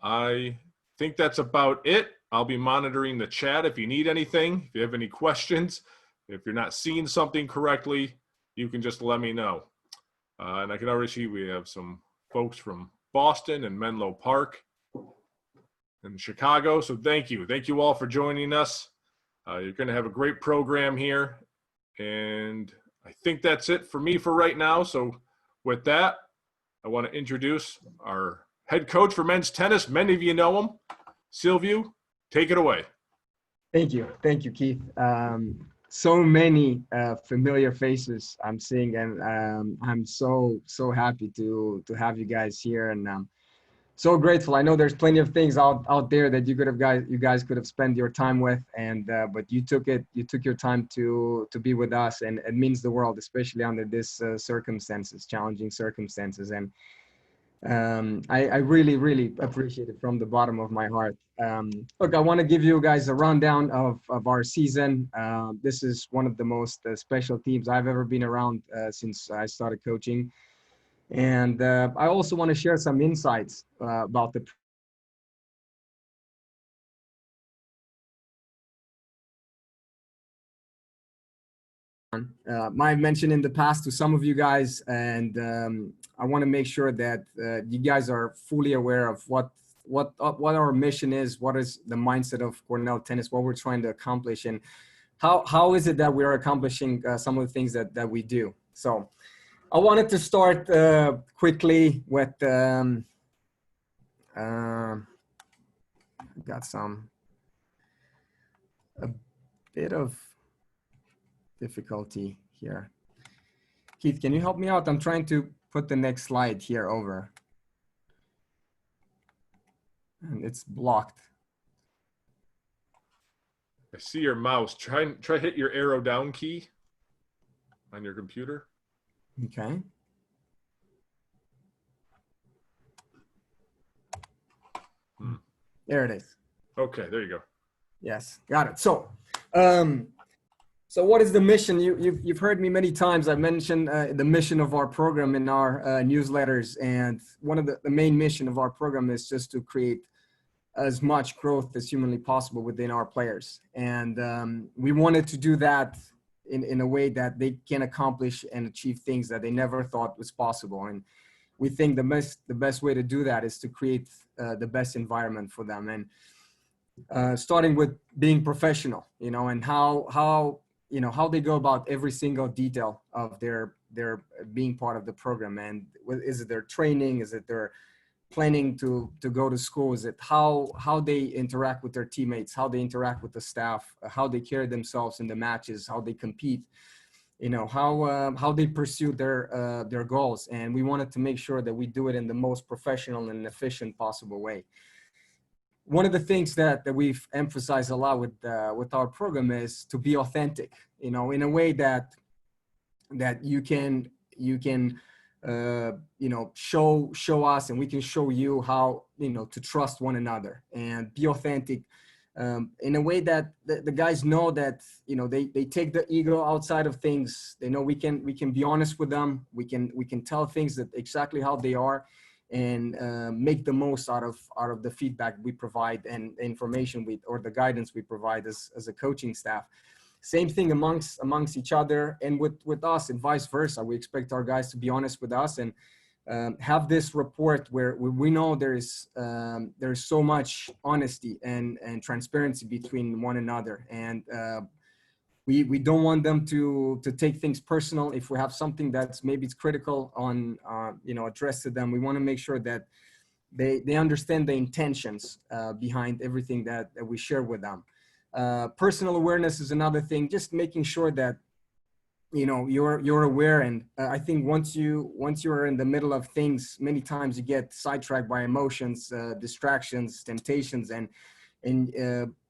I think that's about it. I'll be monitoring the chat if you need anything. If you have any questions, if you're not seeing something correctly, you can just let me know. And I can already see we have some folks from Boston and Menlo Park and Chicago. So thank you. Thank you all for joining us. You're going to have a great program here. And I think that's it for me for right now. So with that, I want to introduce our head coach for men's tennis. Many of you know him. Silviu, take it away. Thank you. Thank you, Keith. So many familiar faces I'm seeing, and I'm so happy to have you guys here, and so grateful. I know there's plenty of things out there that you guys could have spent your time with, and but you took your time to be with us, and it means the world, especially under this challenging circumstances. And I really appreciate it from the bottom of my heart. Look, I want to give you guys a rundown of our season. This is one of the most special teams I've ever been around since I started coaching. And I also want to share some insights about the I mentioned in the past to some of you guys, and I want to make sure that you guys are fully aware of what our mission is, what is the mindset of Cornell Tennis, what we're trying to accomplish, and how is it that we are accomplishing some of the things that we do. So I wanted to start quickly with got a bit of difficulty here. Keith, can you help me out? I'm trying to put the next slide here over, and it's blocked. I see your mouse. Try hit your arrow down key on your computer. Okay. There it is. Okay, there you go. Yes, got it. So, so what is the mission? You've heard me many times. I've mentioned the mission of our program in our newsletters, and one of the main mission of our program is just to create as much growth as humanly possible within our players. And we wanted to do that in a way that they can accomplish and achieve things that they never thought was possible. And we think the best way to do that is to create the best environment for them. And starting with being professional, and how they go about every single detail of their being part of the program. And is it their training? Is it their planning to go to school? Is it how they interact with their teammates, how they interact with the staff, how they carry themselves in the matches, how they compete, how they pursue their goals. And we wanted to make sure that we do it in the most professional and efficient possible way. One of the things that we've emphasized a lot with our program is to be authentic, in a way that you can show us, and we can show you how, to trust one another and be authentic, in a way that the guys know that, they take the ego outside of things. They know we can be honest with them. We can tell things that exactly how they are, and make the most out of the feedback we provide and the information or the guidance we provide as a coaching staff. Same thing amongst each other and with us, and vice versa. We expect our guys to be honest with us and have this rapport where we know there's so much honesty and transparency between one another. And we don't want them to take things personal. If we have something that's maybe it's critical on, addressed to them, we want to make sure that they understand the intentions behind everything that we share with them. Personal awareness is another thing, just making sure that, you're aware. And I think once you're in the middle of things, many times you get sidetracked by emotions, distractions, temptations, and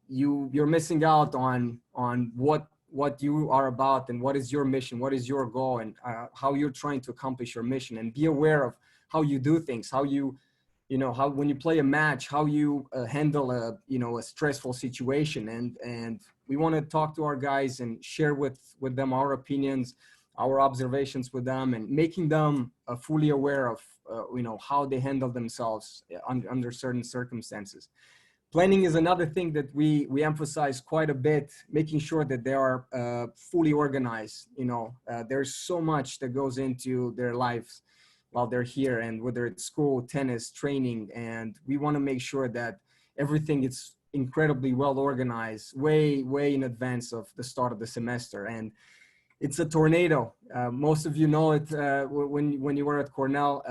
you're missing out on what you are about and what is your mission, what is your goal, and how you're trying to accomplish your mission. And be aware of how you do things, how when you play a match, how you handle a stressful situation. And we want to talk to our guys and share with them our opinions, our observations with them, and making them fully aware of how they handle themselves under certain circumstances. Planning is another thing that we emphasize quite a bit, making sure that they are fully organized. There's so much that goes into their lives while they're here, and whether it's school, tennis, training, and we want to make sure that everything is incredibly well organized way in advance of the start of the semester. And it's a tornado. Most of you know it when you were at Cornell.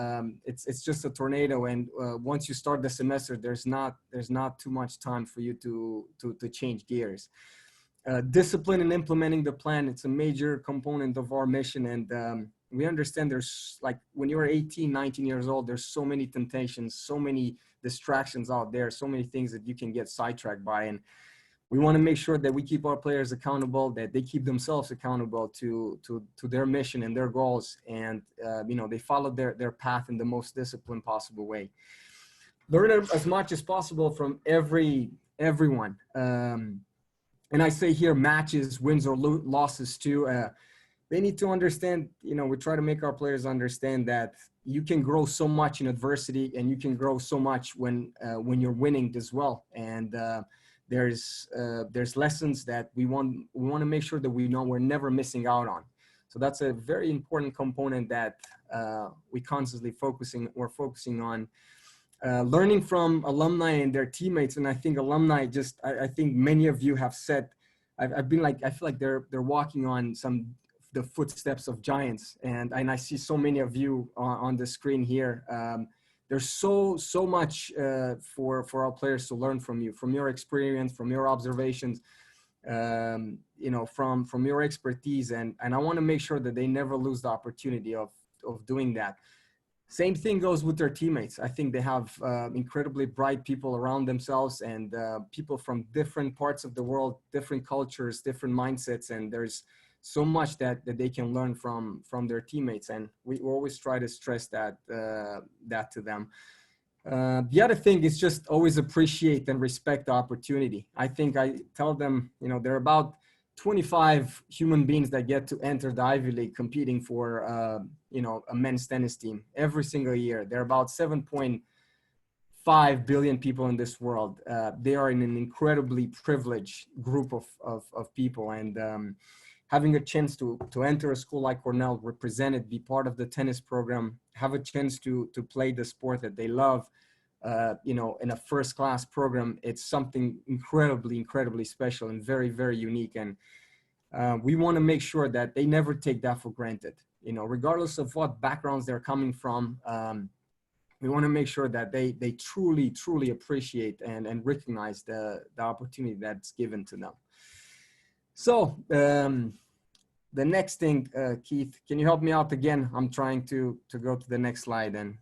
It's just a tornado, and once you start the semester, there's not too much time for you to change gears. Discipline in implementing the plan, it's a major component of our mission, and we understand there's, like, when you're 18, 19 years old, there's so many temptations, so many distractions out there, so many things that you can get sidetracked by, and we want to make sure that we keep our players accountable, that they keep themselves accountable to their mission and their goals, and they follow their path in the most disciplined possible way. Learn as much as possible from everyone. And I say here, matches, wins or losses too. They need to understand, we try to make our players understand that you can grow so much in adversity, and you can grow so much when you're winning as well. And there's lessons that we want to make sure that we know we're never missing out on. So that's a very important component that we're focusing on. Learning from alumni and their teammates. And I think alumni I think many of you have said, I've been like, I feel like they're walking on the footsteps of giants. And I see so many of you on the screen here. There's so much for our players to learn from you, from your experience, from your observations, from your expertise. And I want to make sure that they never lose the opportunity of doing that. Same thing goes with their teammates. I think they have incredibly bright people around themselves, and people from different parts of the world, different cultures, different mindsets. And there's so much that they can learn from their teammates. And we always try to stress that to them. The other thing is just always appreciate and respect the opportunity. I think I tell them, there are about 25 human beings that get to enter the Ivy League competing for, a men's tennis team every single year. There are about 7.5 billion people in this world. They are in an incredibly privileged group of people. And having a chance to enter a school like Cornell, represent it, be part of the tennis program, have a chance to play the sport that they love, in a first-class program, it's something incredibly special and very, very unique. And we want to make sure that they never take that for granted. Regardless of what backgrounds they're coming from, we want to make sure that they truly appreciate and recognize the opportunity that's given to them. So the next thing, Keith, can you help me out again? I'm trying to go to the next slide, and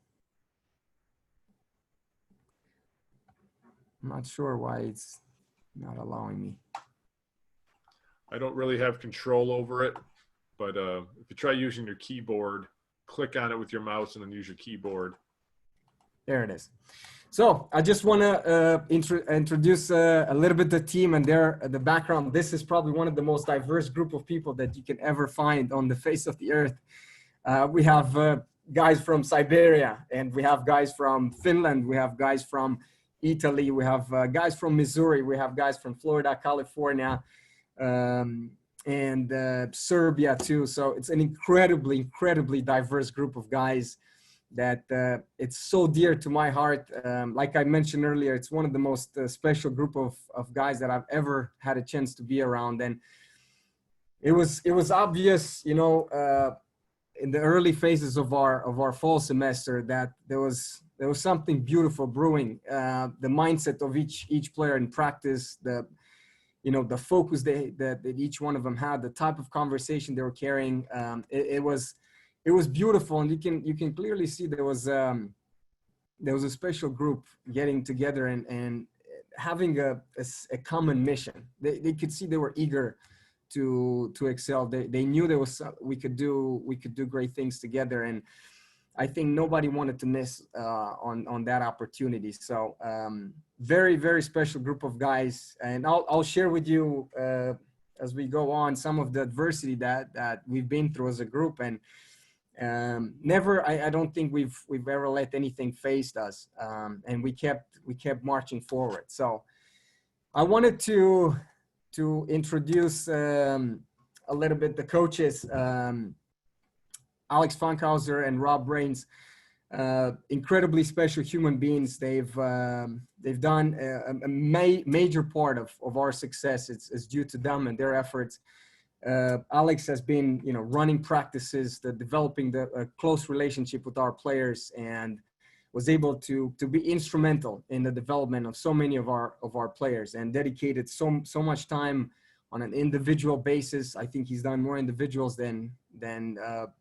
I'm not sure why it's not allowing me. I don't really have control over it, but if you try using your keyboard, click on it with your mouse and then use your keyboard. There it is. So I just want to introduce a little bit the team and the background. This is probably one of the most diverse group of people that you can ever find on the face of the earth. We have guys from Siberia, and we have guys from Finland. We have guys from Italy. We have guys from Missouri. We have guys from Florida, California, and Serbia too. So it's an incredibly diverse group of guys that it's so dear to my heart. Like I mentioned earlier, it's one of the most special group of guys that I've ever had a chance to be around. And it was obvious, in the early phases of our fall semester that there was something beautiful brewing. The mindset of each player in practice, the focus that each one of them had, the type of conversation they were carrying. It was beautiful, and you can clearly see there was a special group getting together and having a common mission. They could see they were eager to excel. They knew we could do great things together, and I think nobody wanted to miss on that opportunity. So very, very special group of guys, and I'll share with you as we go on some of the adversity that we've been through as a group. And I don't think we've ever let anything phase us, and we kept marching forward. So I wanted to introduce a little bit the coaches, Alex Funkhauser and Rob Brains. Incredibly special human beings. They've done a major part of our success. It's due to them and their efforts. Alex has been, running practices, developing a close relationship with our players, and was able to be instrumental in the development of so many of our players, and dedicated so much time on an individual basis. I think he's done more individuals than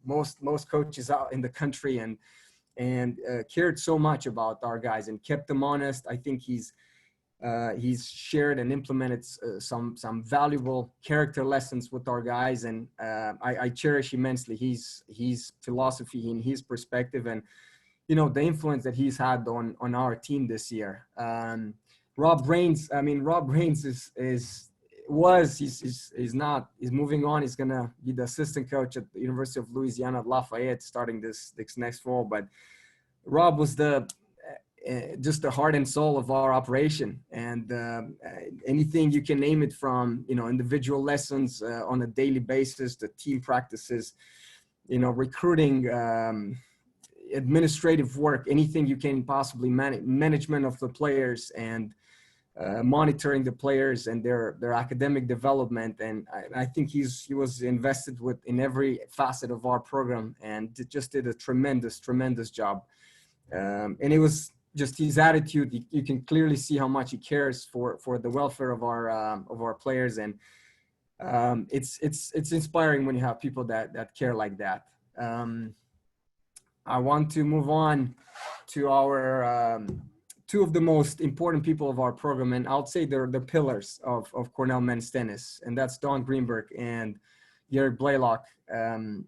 most coaches out in the country, and cared so much about our guys and kept them honest. I think he's shared and implemented some valuable character lessons with our guys, and I cherish immensely his philosophy and his perspective, and the influence that he's had on our team this year. Rob Brains he's moving on. He's gonna be the assistant coach at the University of Louisiana at Lafayette starting this next fall. But Rob was just the heart and soul of our operation, and anything you can name it, from individual lessons on a daily basis, the team practices, recruiting, administrative work, anything you can possibly management of the players, and monitoring the players and their academic development. And I think he was invested in every facet of our program, and just did a tremendous job. And it was just his attitude. You can clearly see how much he cares for the welfare of our players, and it's inspiring when you have people that care like that. I want to move on to our two of the most important people of our program, and I'll say they're the pillars of Cornell men's tennis, and that's Don Greenberg and Gary Blaylock. Their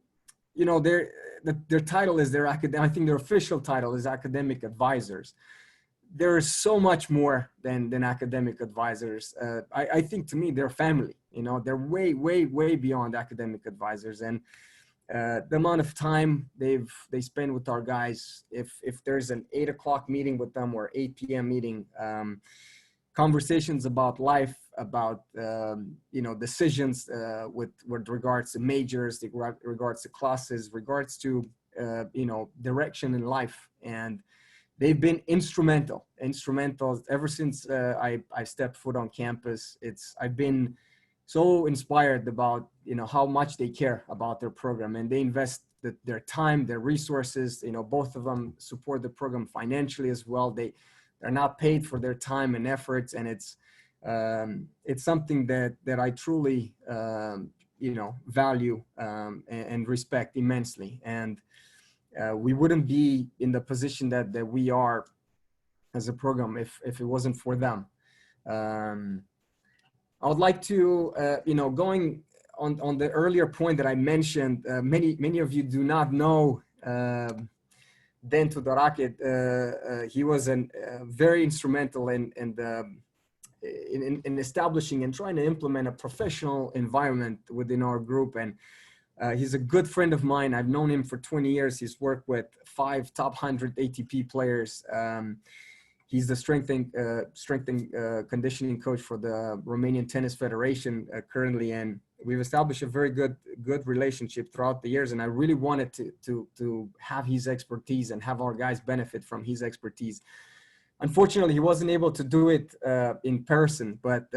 title is I think their official title is academic advisors. There is so much more than academic advisors. I think, to me, they're family. They're way beyond academic advisors, and the amount of time they spend with our guys, if there's an 8 o'clock meeting with them or 8 p.m. meeting, conversations about life, about decisions with regards to majors, regards to classes, regards to direction in life. And they've been instrumental ever since I stepped foot on campus. I've been so inspired about how much they care about their program, and they invest their time, their resources. Both of them support the program financially as well. They're not paid for their time and efforts, and it's something that I truly value and respect immensely. And we wouldn't be in the position that we are as a program if it wasn't for them. I would like to, going on the earlier point that I mentioned, many of you do not know Dan TUDORACHE. He was very instrumental in establishing and trying to implement a professional environment within our group. And he's a good friend of mine. I've known him for 20 years. He's worked with 5 top 100 ATP players. He's the strength and conditioning coach for the Romanian Tennis Federation currently, and we've established a very good relationship throughout the years. And I really wanted to have his expertise and have our guys benefit from his expertise. Unfortunately, he wasn't able to do it in person, but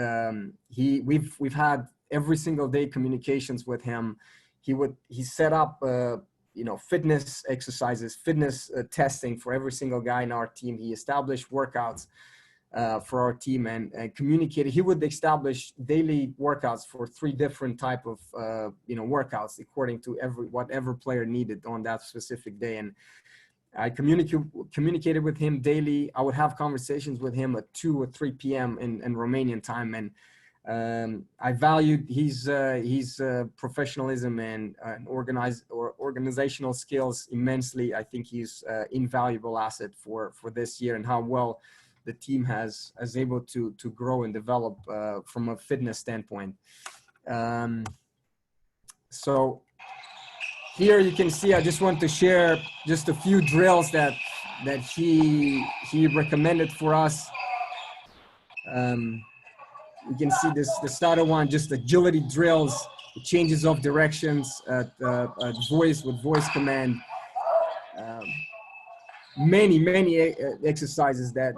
we've had every single day communications with him. He set up fitness exercises, fitness testing for every single guy in our team. He established workouts for our team and communicated. He would establish daily workouts for 3 different type of workouts according to whatever player needed on that specific day. And I communicated with him daily. I would have conversations with him at 2 or 3 p.m. in Romanian time, and I valued his professionalism and organizational skills immensely. I think he's an invaluable asset for this year, and how well the team has able to grow and develop from a fitness standpoint. So here you can see, I just want to share just a few drills that he recommended for us. You can see this other one, just agility drills, changes of directions, voice command. Many exercises that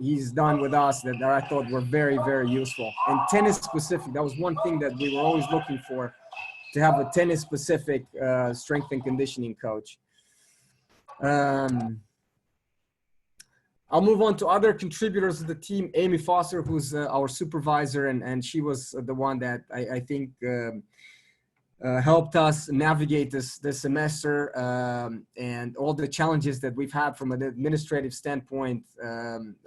he's done with us that I thought were very, very useful. And tennis specific, that was one thing that we were always looking for, to have a tennis specific strength and conditioning coach. I'll move on to other contributors of the team. Amy Foster, who's our supervisor, and she was the one that I think helped us navigate this semester and all the challenges that we've had from an administrative standpoint,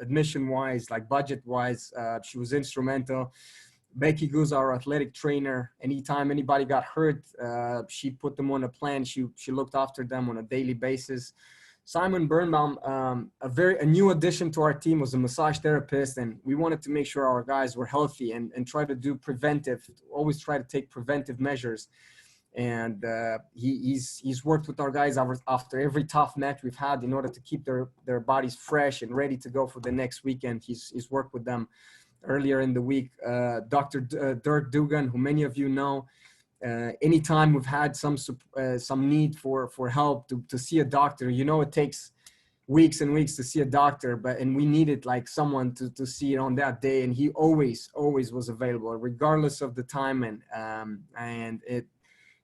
admission-wise, like budget-wise. She was instrumental. Becky Guz, our athletic trainer, anytime anybody got hurt, she put them on a plan. She looked after them on a daily basis. Simon Birnbaum, a new addition to our team, was a massage therapist, and we wanted to make sure our guys were healthy and try to do always try to take preventive measures. And he's worked with our guys after every tough match we've had in order to keep their bodies fresh and ready to go for the next weekend. He's worked with them earlier in the week. Dr. Dirk Dugan, who many of you know, anytime we've had some need for help to see a doctor, it takes weeks and weeks to see a doctor, and we needed like someone to see it on that day, and he always was available regardless of the time, and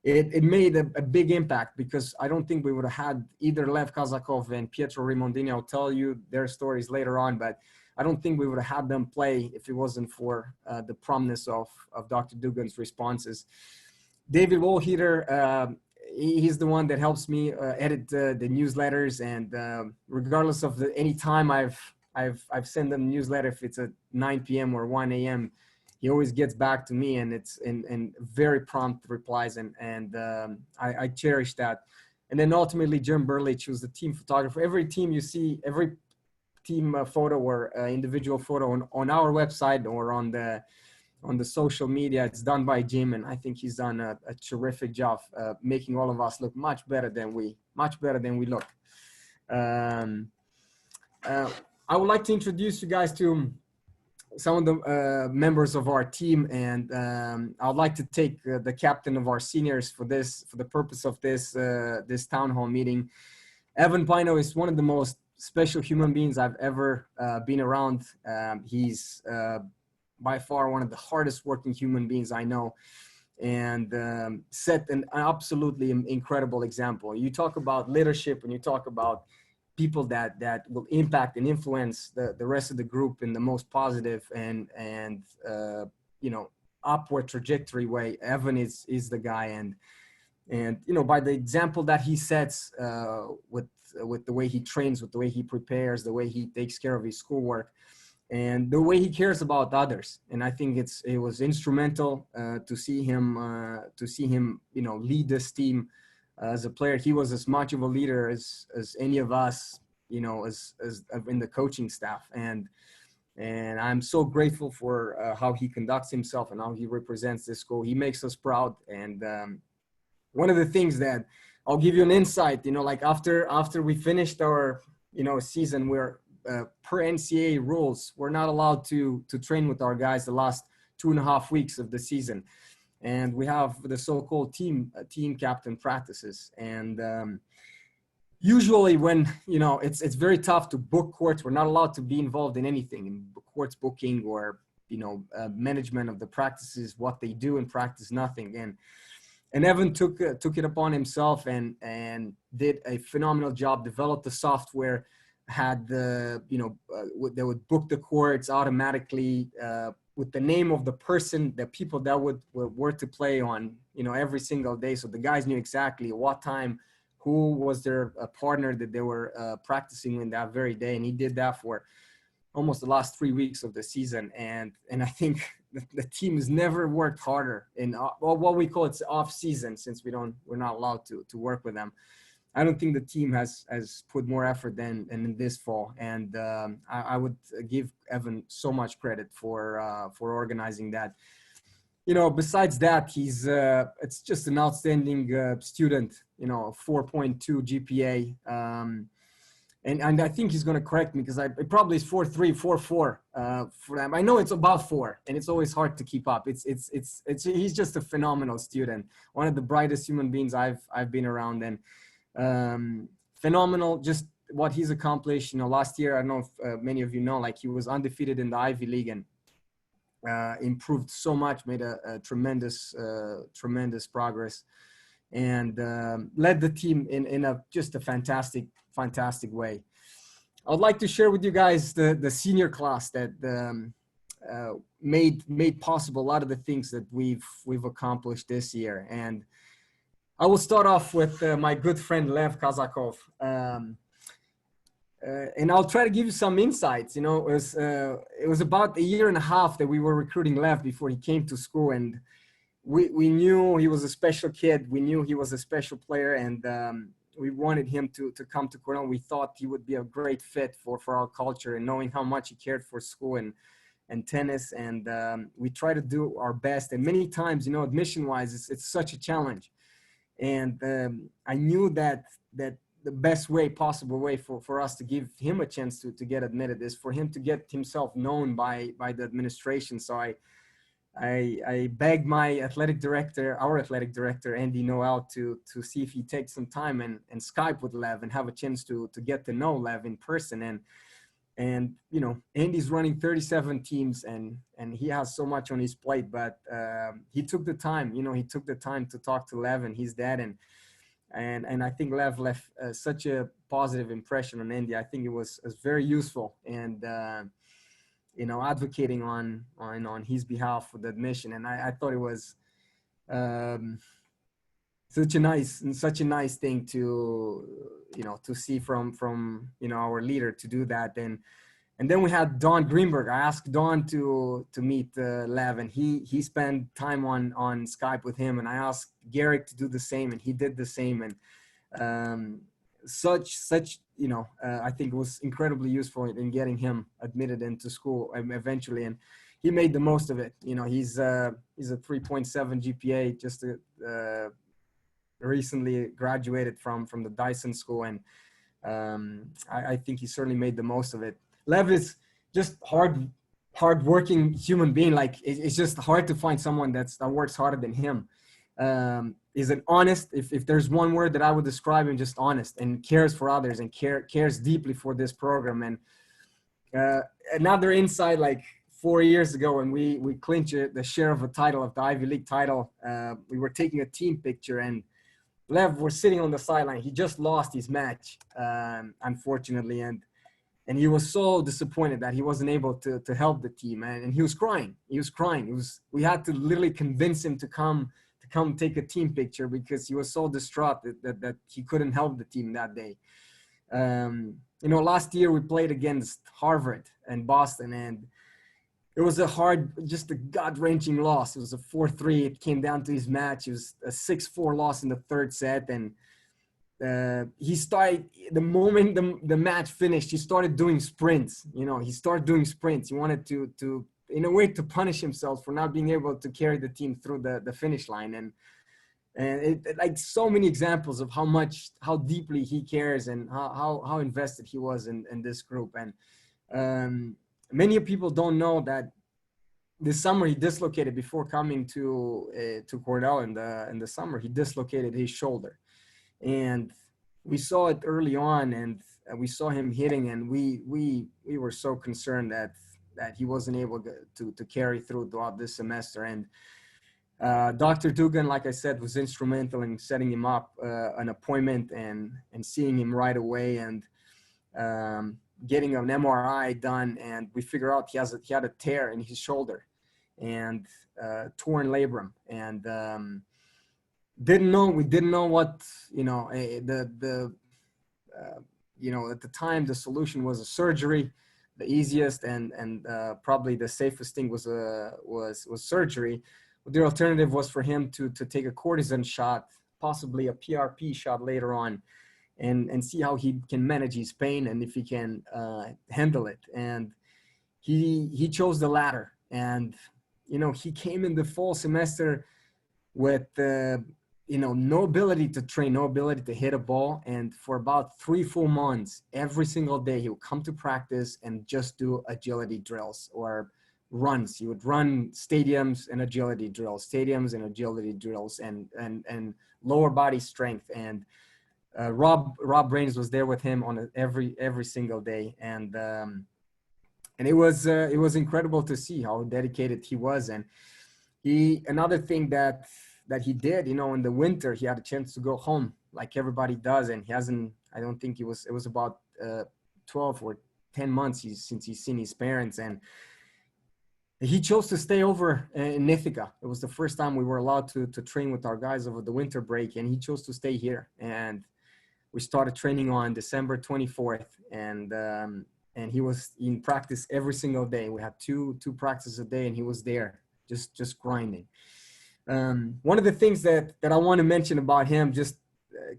it made a big impact, because I don't think we would have had either Lev KAZAKOV and Pietro Rimondini. I'll tell you their stories later on, but I don't think we would have had them play if it wasn't for the promptness of Dr. Dugan's responses. David Wohlheater, he's the one that helps me edit the newsletters, and regardless of any time I've sent them a newsletter, if it's at 9 p.m. or 1 a.m., he always gets back to me, and it's in very prompt replies, and I cherish that. And then ultimately, Jim Burlich, who's the team photographer. Every team you see, every team photo or individual photo on our website or on the social media, it's done by Jim, and I think he's done a terrific job making all of us look much better than we look. I would like to introduce you guys to some of the members of our team, and I'd like to take the captain of our seniors for the purpose of this town hall meeting. Evan BYNOE is one of the most special human beings I've ever been around. He's by far one of the hardest working human beings I know, and set an absolutely incredible example. You talk about leadership, and you talk about people that will impact and influence the rest of the group in the most positive and upward trajectory way. Evan is the guy, and by the example that he sets with the way he trains, with the way he prepares, the way he takes care of his schoolwork, and the way he cares about others. And I think it was instrumental to see him lead this team as a player. He was as much of a leader as any of us, as in the coaching staff. And I'm so grateful for how he conducts himself and how he represents this school. He makes us proud. And one of the things that I'll give you an insight, like after we finished our season, we're per NCAA rules, we're not allowed to train with our guys the last 2.5 weeks of the season. And we have the so-called team captain practices. And usually when, it's very tough to book courts, we're not allowed to be involved in anything, in courts booking or, management of the practices, what they do in practice, nothing. And Evan took it upon himself and did a phenomenal job, developed the software, had they would book the courts automatically with the name of the person, the people that were to play on, every single day. So the guys knew exactly what time, who was their partner that they were practicing in that very day. And he did that for almost the last 3 weeks of the season. And I think the team has never worked harder in what we call it's off season, since we're not allowed to work with them. I don't think the team has put more effort than in this fall, and I would give Evan so much credit for organizing that. you know, besides that, he's it's just an outstanding student. You know, 4.2 GPA. And I think he's going to correct me because it probably is 4.3, 4.4 for them. I know it's above 4, and it's always hard to keep up. He's just a phenomenal student, one of the brightest human beings I've been around, and phenomenal. Just what he's accomplished. You know, last year, I don't know if many of you know, like he was undefeated in the Ivy League and improved so much, made a tremendous progress, and led the team in just a fantastic way. I would like to share with you guys the senior class that made possible a lot of the things that we've accomplished this year. And I will start off with my good friend Lev KAZAKOV. And I'll try to give you some insights. You know, it was about a year and a half that we were recruiting Lev before he came to school, and we knew he was a special kid. We knew he was a special player, and we wanted him to come to Cornell. We thought he would be a great fit for our culture, and knowing how much he cared for school and tennis. And we try to do our best. And many times, you know, admission-wise, it's such a challenge. And I knew that the best possible way for us to give him a chance to get admitted is for him to get himself known by the administration. So I begged my our athletic director, Andy Noel, to see if he takes some time and Skype with Lev and have a chance to get to know Lev in person. And you know, Andy's running 37 teams and he has so much on his plate, but he took the time, you know, to talk to Lev and his dad. And I think Lev left such a positive impression on Andy. I think it was very useful, and you know, advocating on his behalf for the admission. And I thought it was such a nice thing to, you know, to see from you know, our leader to do that. And then we had Don Greenberg. I asked Don to meet Lev, and he spent time on Skype with him. And I asked Garrick to do the same, and he did the same. And such you know, I think it was incredibly useful in getting him admitted into school eventually, and he made the most of it. You know, he's a 3.7 GPA, just recently graduated from the Dyson School, and I think he certainly made the most of it. Lev is just hard-working human being. Like it's just hard to find someone that works harder than him. Is an honest, if there's one word that I would describe him, just honest, and cares for others and cares deeply for this program. And another insight, like 4 years ago when we clinched the share of a title, of the Ivy League title, we were taking a team picture and Lev was sitting on the sideline. He just lost his match, unfortunately. And he was so disappointed that he wasn't able to help the team. And he was crying. We had to literally convince him to come take a team picture because he was so distraught that he couldn't help the team that day. You know, last year we played against Harvard and Boston, and it was just a gut-wrenching loss. It was a 4-3. It came down to his match. It was a 6-4 loss in the third set. And he started, the moment the match finished, he started doing sprints. You know, he wanted to in a way to punish himself for not being able to carry the team through the finish line. And it like so many examples of how deeply he cares and how invested he was in this group. And many people don't know that this summer he dislocated, before coming to Cornell in the summer, he dislocated his shoulder. And we saw it early on, and we saw him hitting, and we were so concerned that he wasn't able to carry throughout this semester. And Dr. Dugan, like I said, was instrumental in setting him up an appointment and seeing him right away, and getting an MRI done. And we figured out he had a tear in his shoulder and torn labrum. And we didn't know what, you know, you know, at the time the solution was a surgery. The easiest and probably the safest thing was surgery. But the alternative was for him to take a cortisone shot, possibly a PRP shot later on, and see how he can manage his pain and if he can handle it. And he chose the latter. And you know, he came in the fall semester with, you know, no ability to train, no ability to hit a ball. And for about 3 full months, every single day, he would come to practice and just do agility drills or runs. He would run stadiums and agility drills, and lower body strength. And Rob Brains was there with him on every single day. And it was incredible to see how dedicated he was. And another thing that he did, you know, in the winter, he had a chance to go home like everybody does. And he hasn't, I don't think it was about 12 or 10 months since he's seen his parents. And he chose to stay over in Ithaca. It was the first time we were allowed to train with our guys over the winter break. And he chose to stay here. And we started training on December 24th. And he was in practice every single day. We had two practices a day, and he was there just grinding. One of the things that I want to mention about him just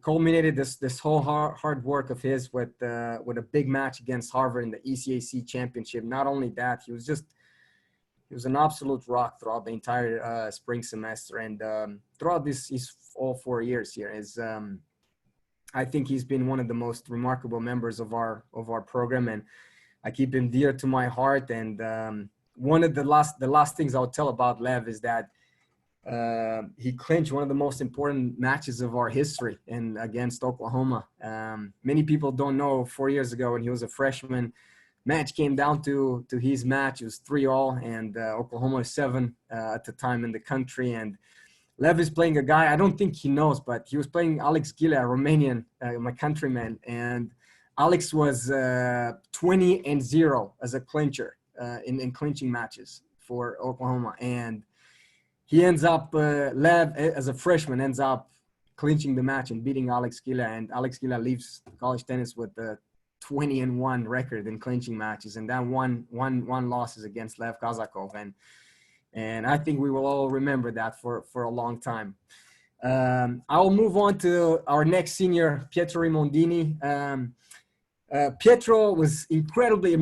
culminated this whole hard work of his with a big match against Harvard in the ECAC championship. Not only that, he was an absolute rock throughout the entire spring semester, and throughout his all 4 years here. I think he's been one of the most remarkable members of our program, and I keep him dear to my heart. And one of the last things I'll tell about Lev is that he clinched one of the most important matches of our history against Oklahoma. Many people don't know 4 years ago when he was a freshman, match came down to his match. It was 3-3, and Oklahoma is 7 at the time in the country. And Lev is playing a guy I don't think he knows, but he was playing Alex Gilea, Romanian, my countryman. And Alex was 20-0 as a clincher in clinching matches for Oklahoma. And he ends up, Lev, as a freshman, ends up clinching the match and beating Alex Gilea. And Alex Gilea leaves college tennis with a 20-1 record in clinching matches. And that one loss is against Lev Kazakov. And I think we will all remember that for a long time. I'll move on to our next senior, Pietro Rimondini. Pietro was incredibly,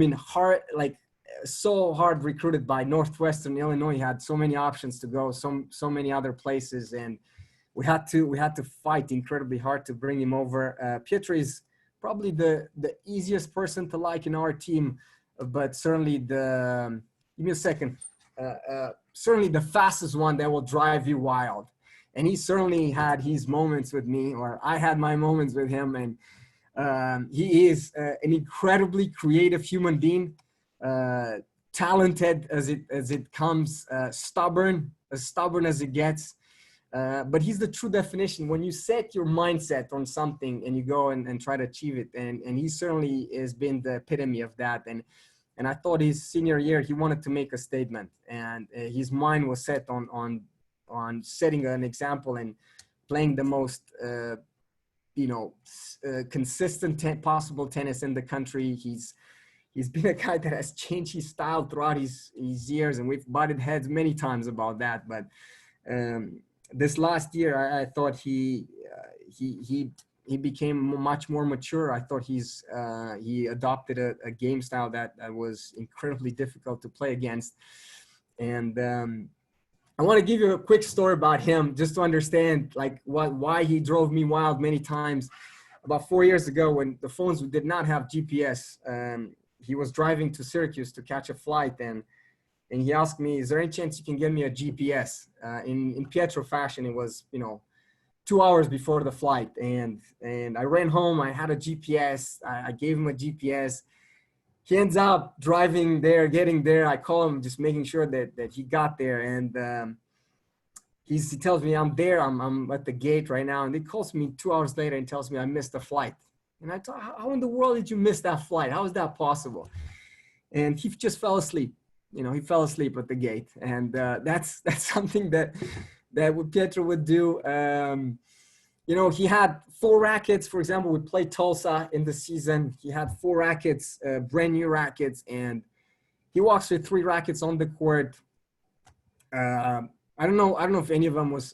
so hard recruited by Northwestern Illinois. He had so many options to go, so many other places, and we had to fight incredibly hard to bring him over. Pietro is probably the easiest person to like in our team, but certainly certainly the fastest one that will drive you wild. And he certainly had his moments with me, or I had my moments with him. And he is an incredibly creative human being, talented as it comes, stubborn as it gets. But he's the true definition. When you set your mindset on something and you go and try to achieve it, and he certainly has been the epitome of that. And I thought his senior year, he wanted to make a statement, and his mind was set on setting an example and playing the most, consistent possible tennis in the country. He's been a guy that has changed his style throughout his years, and we've butted heads many times about that. But this last year, I thought he became much more mature. I thought he adopted a game style that was incredibly difficult to play against. And I want to give you a quick story about him just to understand why he drove me wild many times. About 4 years ago, when the phones did not have GPS, he was driving to Syracuse to catch a flight, and he asked me, "Is there any chance you can get me a GPS?" In Pietro fashion, it was 2 hours before the flight, and I ran home. I had a GPS. I gave him a GPS. He ends up driving there, getting there. I call him, just making sure that he got there, and he tells me, "I'm there. I'm at the gate right now." And he calls me 2 hours later and tells me I missed the flight. And I thought, how in the world did you miss that flight? How is that possible? And he just fell asleep. He fell asleep at the gate, and that's something that Pietro would do. He had 4 rackets. For example, we played Tulsa in the season. He had 4 rackets, brand new rackets, and he walks with 3 rackets on the court. I don't know if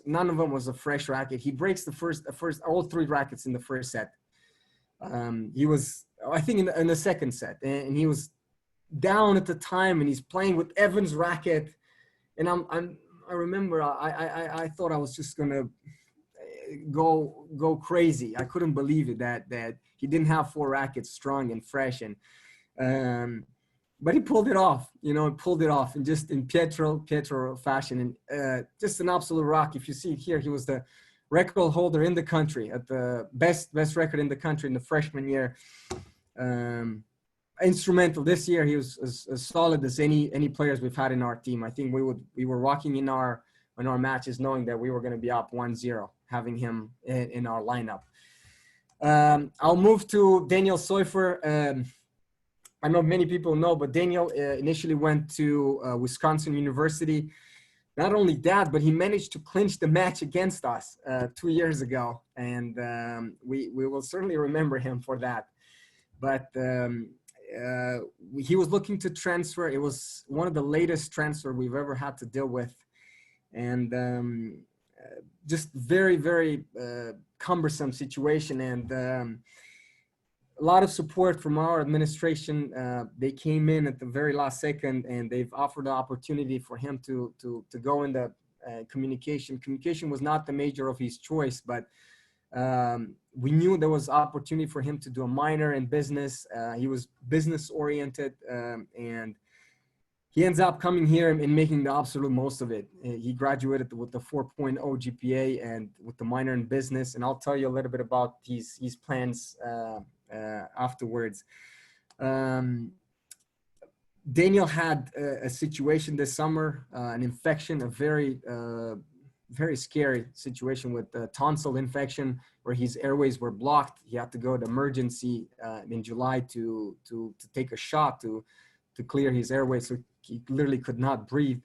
none of them was a fresh racket. He breaks the first all 3 rackets in the first set. He was, I think, in the second set, and he was down at the time, and he's playing with Evans' racket, and I remember I thought I was just gonna go crazy. I couldn't believe it that he didn't have 4 rackets strong and fresh, and but he pulled it off, pulled it off, and just in Pietro fashion, and just an absolute rock. If you see it here, he was the record holder in the country at the best record in the country in the freshman year. Instrumental this year. He was as solid as any players we've had in our team. I think we were walking in our matches knowing that we were going to be up 1-0, having him in our lineup. I'll move to Daniel SOYFER. I know many people know, but Daniel initially went to Wisconsin University. Not only that, but he managed to clinch the match against us 2 years ago, and we will certainly remember him for that. But he was looking to transfer. It was one of the latest transfer we've ever had to deal with, and just very, very cumbersome situation, and a lot of support from our administration. They came in at the very last second, and they've offered the opportunity for him to go in the communication. Communication was not the major of his choice, but we knew there was opportunity for him to do a minor in business. He was business oriented, and he ends up coming here and making the absolute most of it. He graduated with the 4.0 GPA and with the minor in business. And I'll tell you a little bit about his plans afterwards. Daniel had a situation this summer, an infection, a very scary situation with tonsil infection, where his airways were blocked. He had to go to emergency in July to take a shot to clear his airways, so he literally could not breathe.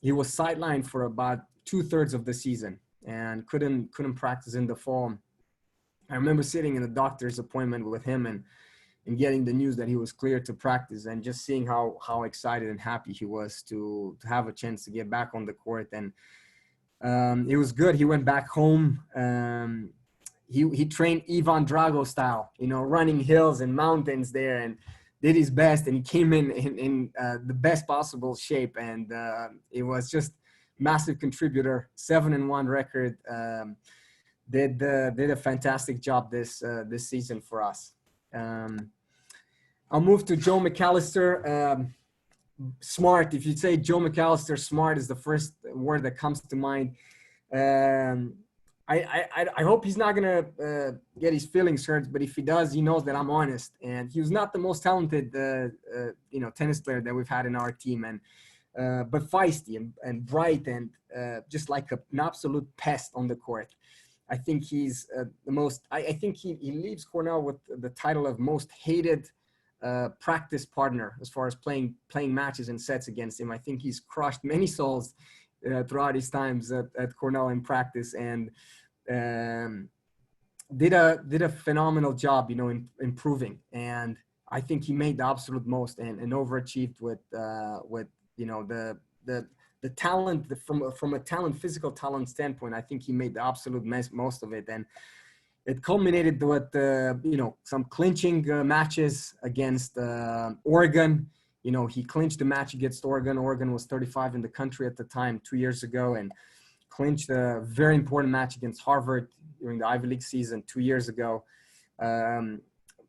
He was sidelined for about 2/3 of the season and couldn't practice in the fall. I remember sitting in a doctor's appointment with him and getting the news that he was cleared to practice, and just seeing how excited and happy he was to have a chance to get back on the court. And it was good. He went back home. He trained Ivan Drago style, running hills and mountains there, and did his best. And he came in the best possible shape. And it was just massive contributor, 7-1 record. Did a fantastic job this season for us. I'll move to Joe McAllister. Smart. If you say Joe McAllister, smart is the first word that comes to mind. I hope he's not gonna get his feelings hurt, but if he does, he knows that I'm honest. And he was not the most talented, tennis player that we've had in our team, and but feisty and bright, and just like an absolute pest on the court. I think he's the most. I think he leaves Cornell with the title of most hated practice partner as far as playing matches and sets against him. I think he's crushed many souls throughout his times at Cornell in practice, and did a phenomenal job, in improving. And I think he made the absolute most and overachieved with the talent from a physical talent standpoint. I think he made the absolute most of it, and it culminated with some clinching matches against Oregon. He clinched the match against Oregon. Oregon was 35 in the country at the time 2 years ago, and clinched a very important match against Harvard during the Ivy League season 2 years ago.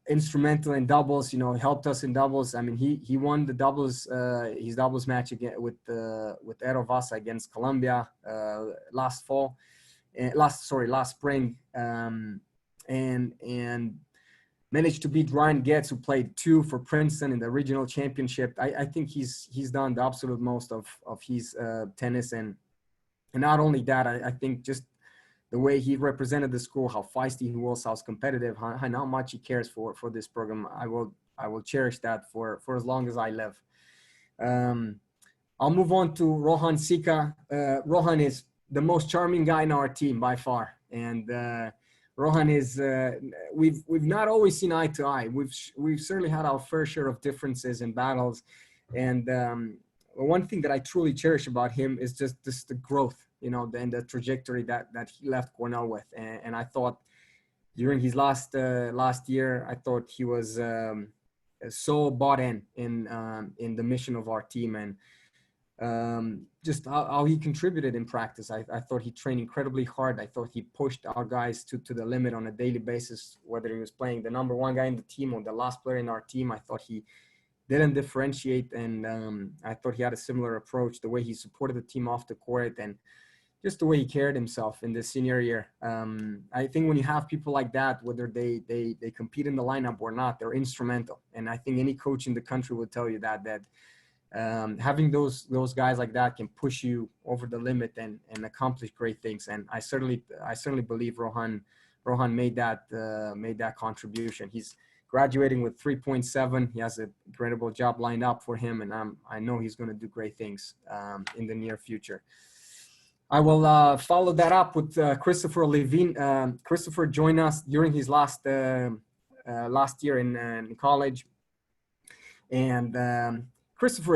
Instrumental in doubles, helped us in doubles. I mean, he won the doubles, his doubles match again with Eero Vasa against Columbia last spring, and managed to beat Ryan Getz, who played 2 for Princeton in the regional championship. I think he's done the absolute most of his tennis, and not only that, I think just the way he represented the school, how feisty he was, how competitive, how much he cares for this program. I will cherish that for as long as I live. I'll move on to Rohan SIKKA. Rohan is the most charming guy in our team by far, and Rohan is we've not always seen eye to eye. We've certainly had our fair share of differences and battles, and one thing that I truly cherish about him is just the growth, and the trajectory that he left Cornell with. And I thought during his last year, I thought he was so bought in the mission of our team, and just how he contributed in practice. I thought he trained incredibly hard. I thought he pushed our guys to the limit on a daily basis, whether he was playing the number one guy in the team or the last player in our team. I thought he didn't differentiate, and I thought he had a similar approach, the way he supported the team off the court and just the way he carried himself in the senior year. I think when you have people like that, whether they compete in the lineup or not, they're instrumental. And I think any coach in the country will tell you that having those guys like that can push you over the limit and accomplish great things. And I certainly believe Rohan made that contribution. He's graduating with 3.7. He has a incredible job lined up for him, and I know he's going to do great things in the near future. I will follow that up with Christopher Levine. Christopher joined us during his last year in college, and Christopher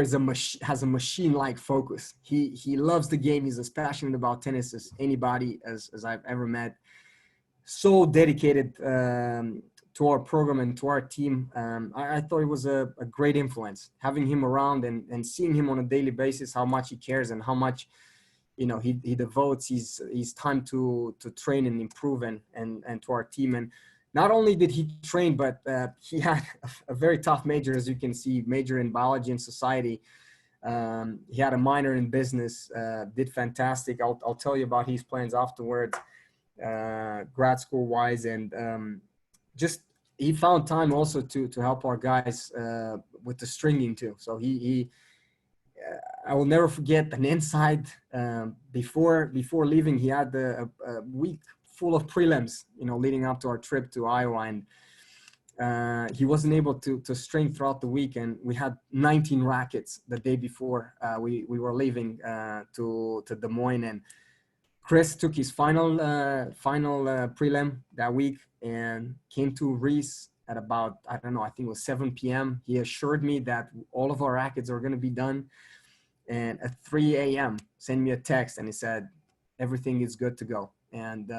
has a machine-like focus. He loves the game. He's as passionate about tennis as anybody as I've ever met. So dedicated to our program and to our team. I thought it was a great influence having him around and seeing him on a daily basis, how much he cares and how much, you know, he devotes his time to train and improve and to our team. And not only did he train, but he had a very tough major, as you can see, major in biology and society. He had a minor in business, did fantastic. I'll tell you about his plans afterwards, grad school wise, and just he found time also to help our guys with the stringing too. So he I will never forget an inside before leaving. He had a week full of prelims, you know, leading up to our trip to Iowa, and he wasn't able to string throughout the week. And we had 19 rackets the day before we were leaving to Des Moines. And Chris took his final prelim that week and came to Reese at about, I don't know, I think it was 7 p.m. He assured me that all of our rackets are going to be done. And at 3 a.m., sent me a text and he said, everything is good to go. And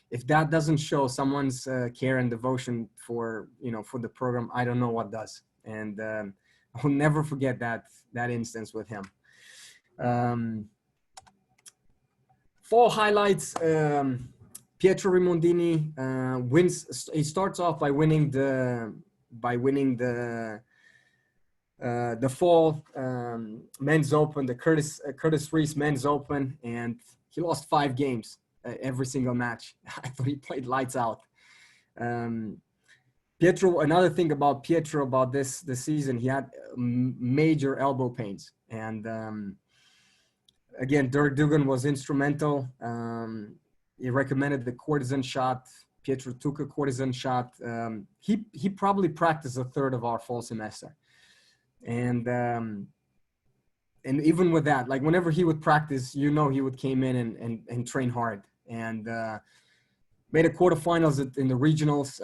if that doesn't show someone's care and devotion for the program, I don't know what does. And I'll never forget that instance with him. Fall highlights. Pietro Rimondini wins. He starts off by winning the fall men's open, the Curtis Reese men's open, and he lost 5 games every single match. I thought he played lights out. Pietro, another thing about Pietro about this season, he had major elbow pains, and again, Dirk Dugan was instrumental. He recommended the cortisone shot. Pietro took a cortisone shot. He probably practiced a third of our fall semester. And even with that, like whenever he would practice, you know, he would came in and train hard, and made a quarterfinals in the regionals.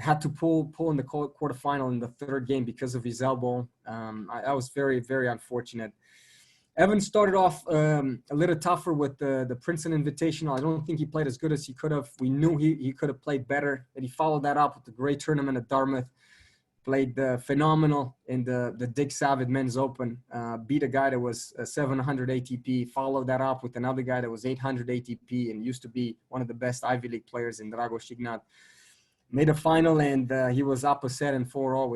Had to pull in the quarterfinal in the 3rd game because of his elbow. I was very, very unfortunate. Evan started off a little tougher with the Princeton Invitational. I don't think he played as good as he could have. We knew he could have played better, and he followed that up with the great tournament at Dartmouth. Played phenomenal in the Dick Savage Men's Open. Beat a guy that was 700 ATP. Followed that up with another guy that was 800 ATP and used to be one of the best Ivy League players in Drago Šignat. Made a final, and he was up a set and 4-0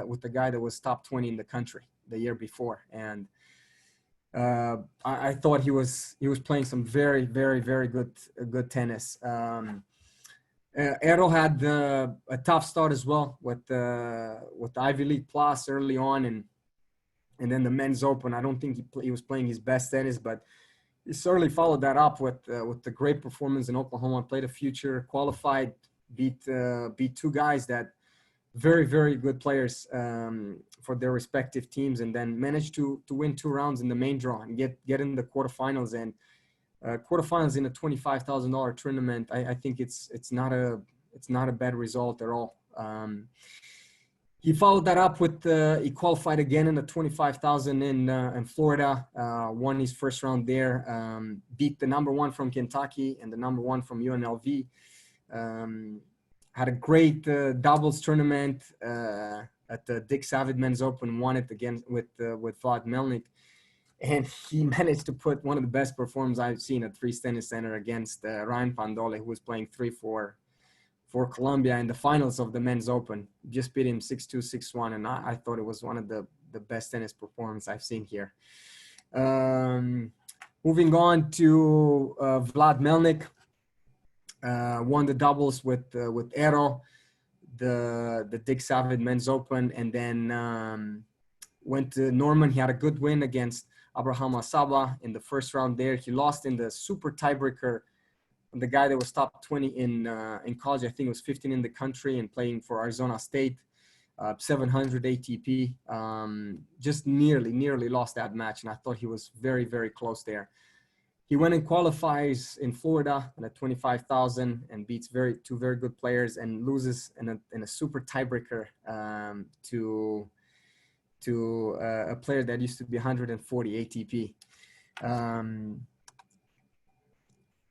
with the guy that was top 20 in the country the year before. And I thought he was playing some very, very, very good tennis. Errol had a tough start as well with the Ivy League Plus early on, and then the Men's Open. I don't think he was playing his best tennis, but he certainly followed that up with the great performance in Oklahoma. Played a future, qualified, beat 2 guys that very, very good players for their respective teams, and then managed to win 2 rounds in the main draw and get in the quarterfinals. And quarterfinals in a $25,000 tournament, I think it's not a bad result at all. He followed that up with he qualified again in the 25,000 in Florida, won his first round there, beat the number 1 from Kentucky and the number 1 from UNLV. Had a great doubles tournament at the Dick Savage Men's Open, won it again with Vlad Melnik. and he managed to put one of the best performances I've seen at Freeze Tennis Center against Ryan Pandole, who was playing 3-4 for Colombia in the finals of the Men's Open. Just beat him 6-2, 6-1, and I thought it was one of the best tennis performances I've seen here. Moving on to Vlad Melnik, won the doubles with Ero, the Dick Savid Men's Open, and then went to Norman. He had a good win against Abraham Asaba in the first round there. He lost in the super tiebreaker. The guy that was top 20 in college, I think it was 15 in the country and playing for Arizona State, 700 ATP. Just nearly lost that match, and I thought he was very, very close there. He went and qualifies in Florida at 25,000 and beats two very good players and loses in a super tiebreaker to a player that used to be 140 ATP.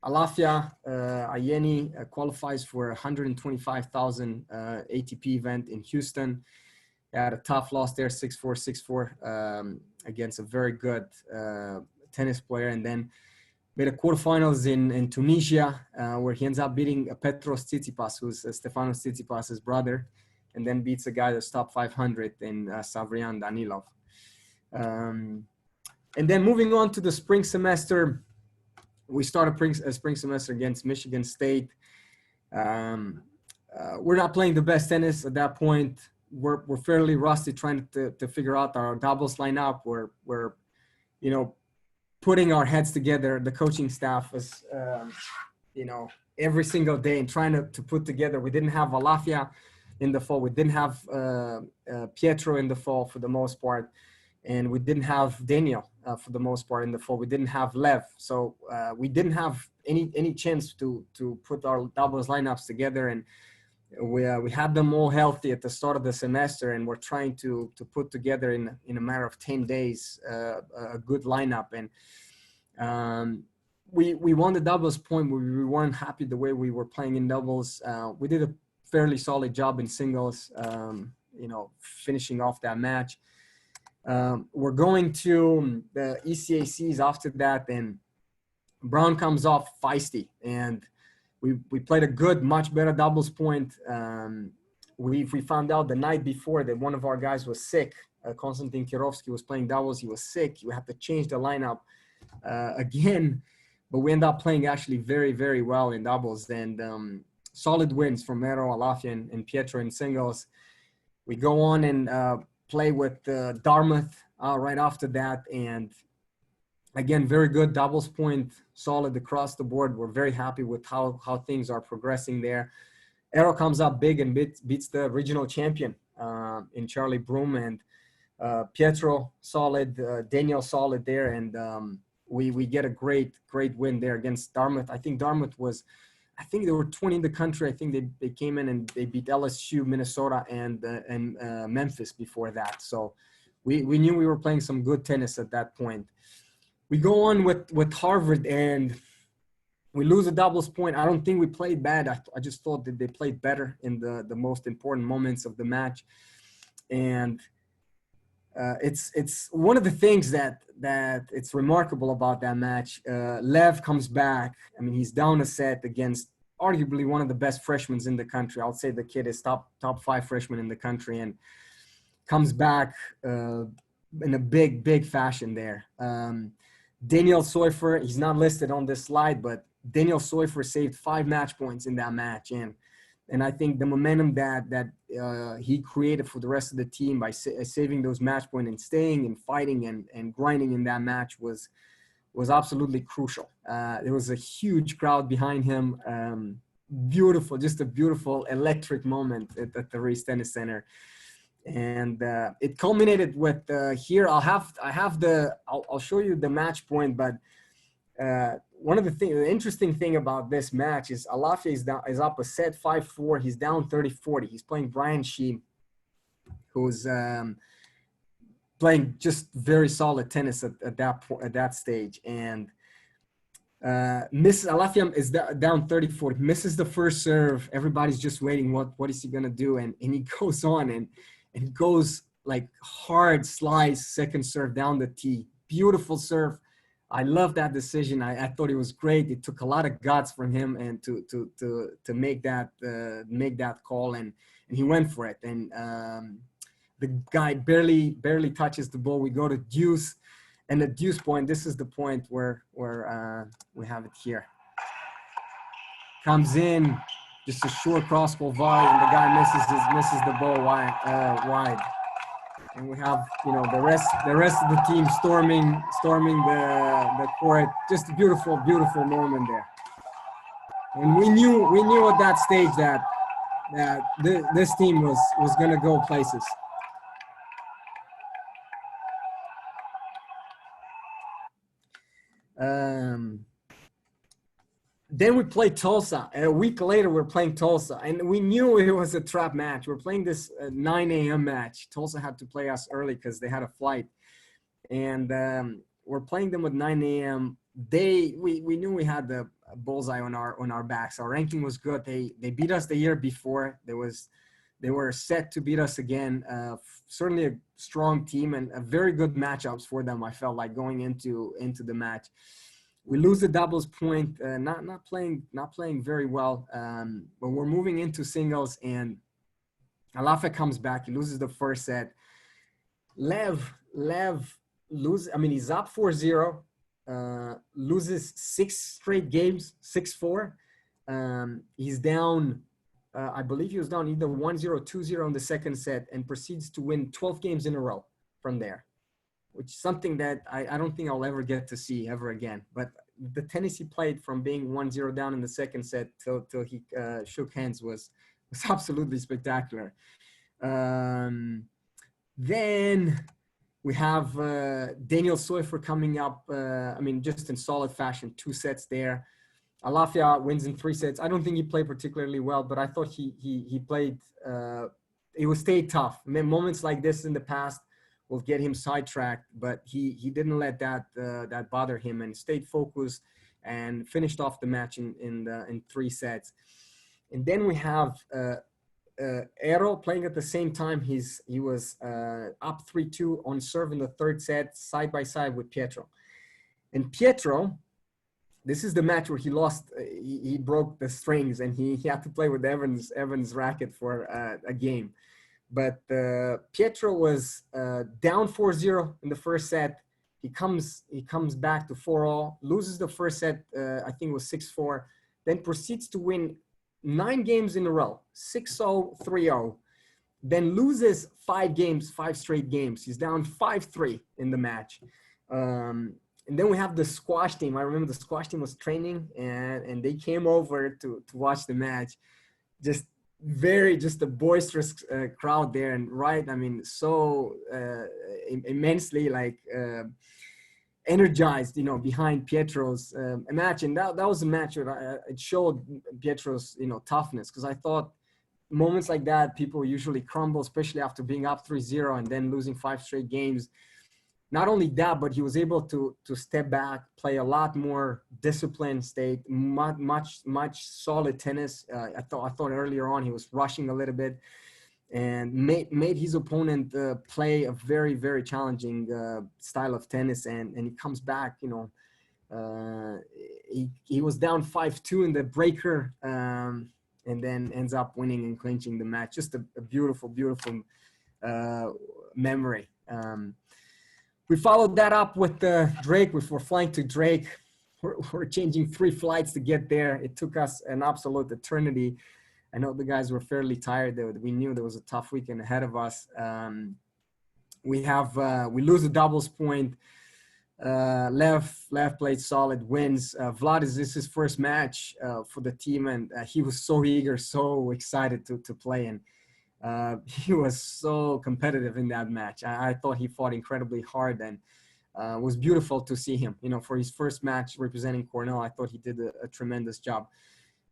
Alafia Ayeni qualifies for 125,000 ATP event in Houston. He had a tough loss there, 6-4, 6-4 against a very good tennis player, and then made a quarterfinals in Tunisia where he ends up beating Petros Tsitsipas, who's Stefanos Tsitsipas's brother, and then beats a guy that's top 500 in Savrian Danilov. And then moving on to the spring semester, we started a spring semester against Michigan State. We're not playing the best tennis at that point. We're fairly rusty trying to figure out our doubles lineup. We're putting our heads together. The coaching staff is, every single day and trying to put together. We didn't have Alafia in the fall. We didn't have Pietro in the fall for the most part. And we didn't have Daniel for the most part in the fall. We didn't have Lev. So we didn't have any chance to put our doubles lineups together. And we had them all healthy at the start of the semester, and we're trying to put together in a matter of 10 days a good lineup. And we won the doubles point. We weren't happy the way we were playing in doubles. We did a fairly solid job in singles, finishing off that match. We're going to the ECACs after that, and Brown comes off feisty, and we played a good, much better doubles point. We found out the night before that one of our guys was sick. Konstantin Kirovsky was playing doubles. He was sick. We had to change the lineup again, but we ended up playing actually very, very well in doubles, and solid wins from Mero, Alafia, and Pietro in singles. We go on and play with Dartmouth right after that, and again, very good doubles point, solid across the board. We're very happy with how things are progressing there. Aero comes up big and beats the regional champion in Charlie Broom, and Pietro solid, Daniel solid there, and we get a great win there against Dartmouth. I think they were 20 in the country. I think they came in and they beat LSU, Minnesota, and Memphis before that. So we knew we were playing some good tennis at that point. We go on with Harvard, and we lose a doubles point. I don't think we played bad. I just thought that they played better in the most important moments of the match. And it's one of the things that it's remarkable about that match. Lev comes back. I mean, he's down a set against arguably one of the best freshmen in the country. I would say the kid is top 5 freshman in the country, and comes back in a big fashion there. Daniel SOYFER, he's not listed on this slide, but Daniel SOYFER saved 5 match points in that match, and I think the momentum that he created for the rest of the team by saving those match points and staying and fighting and grinding in that match was absolutely crucial. There was a huge crowd behind him. Just a beautiful electric moment at the Reese Tennis Center. And it culminated with here. I'll show you the match point, but one of the interesting thing about this match is Alafia is up a set 5-4. He's down 30-40. He's playing Brian Shee, who's playing just very solid tennis at that stage. And Alafia is down 30-40, misses the first serve. Everybody's just waiting. What is he gonna do? And he goes on and goes like hard slice second serve down the tee, beautiful serve. I love that decision. I thought it was great. It took a lot of guts from him and to make that call, and he went for it. And the guy barely touches the ball. We go to deuce, and the deuce point. This is the point where we have it here. Comes in, just a short crossball volley, and the guy misses the ball wide. And we have, you know, the rest of the team storming the court. Just a beautiful moment there. And we knew at that stage that this team was gonna go places. Then we played Tulsa. A week later, we're playing Tulsa, and we knew it was a trap match. We're playing this 9 a.m. match. Tulsa had to play us early because they had a flight, and we're playing them at 9 a.m. We knew we had the bullseye on our backs. Our ranking was good. They beat us the year before. They were set to beat us again. Certainly a strong team and a very good matchups for them. I felt like going into the match. We lose the doubles point, not playing very well, but we're moving into singles, and Alafa comes back. He loses the first set. Lev loses. I mean, he's up 4-0, loses 6 straight games, 6-4. He's down. I believe he was down either 1-0, 2-0 in the second set, and proceeds to win 12 games in a row from there, which is something that I don't think I'll ever get to see ever again. But the tennis he played from being 1-0 down in the second set till he shook hands was absolutely spectacular. Then we have Daniel SOYFER coming up, I mean, just in solid fashion, 2 sets there. Alafia wins in 3 sets. I don't think he played particularly well, but I thought he played, it was stayed tough. I mean, moments like this in the past will get him sidetracked, but he didn't let that bother him and stayed focused and finished off the match in 3 sets. And then we have Ero playing at the same time. He was up 3-2 on serve in the 3rd set, side by side with Pietro. And Pietro, this is the match where he lost. He broke the strings and he had to play with Evans' racket for a game. But Pietro was down 4-0 in the first set. He comes back to 4-all, loses the first set, I think it was 6-4, then proceeds to win 9 games in a row, 6-0, 3-0, then loses 5 straight games. He's down 5-3 in the match. And then we have the squash team. I remember the squash team was training and they came over to watch the match. Just a boisterous crowd there, and I mean, so immensely like energized, you know, behind Pietro's match. And that was a match where it showed Pietro's, you know, toughness, because I thought moments like that, people usually crumble, especially after being up 3-0 and then losing 5 straight games. Not only that, but he was able to step back, play a lot more disciplined, stay much solid tennis. I thought earlier on he was rushing a little bit, and made his opponent play a very, very challenging style of tennis. And he comes back, you know, he was down 5-2 in the breaker, and then ends up winning and clinching the match. Just a beautiful, beautiful memory. We followed that up with Drake. We were flying to Drake. We're changing 3 flights to get there. It took us an absolute eternity. I know the guys were fairly tired. We knew there was a tough weekend ahead of us. We lose the doubles point. Lev played solid, wins. Vlad, this is his first match for the team, and he was so eager, so excited to play. And he was so competitive in that match. I thought he fought incredibly hard, and it was beautiful to see him. You know, for his first match representing Cornell, I thought he did a tremendous job.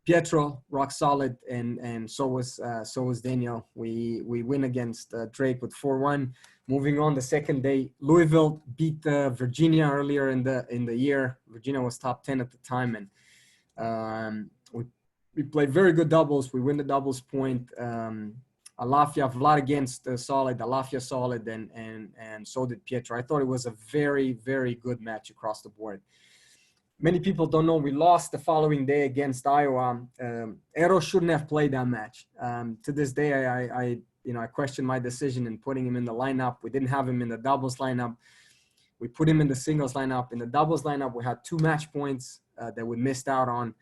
Pietro, rock solid, and so was Daniel. We win against Drake with 4-1. Moving on, the second day, Louisville beat Virginia earlier in the year. Virginia was top 10 at the time, and we played very good doubles. We win the doubles point. Alafia, Vlad against solid, Alafia solid, and so did Pietro. I thought it was a very, very good match across the board. Many people don't know we lost the following day against Iowa. Ero shouldn't have played that match. To this day, I question my decision in putting him in the lineup. We didn't have him in the doubles lineup. We put him in the singles lineup. In the doubles lineup, we had 2 match points that we missed out on.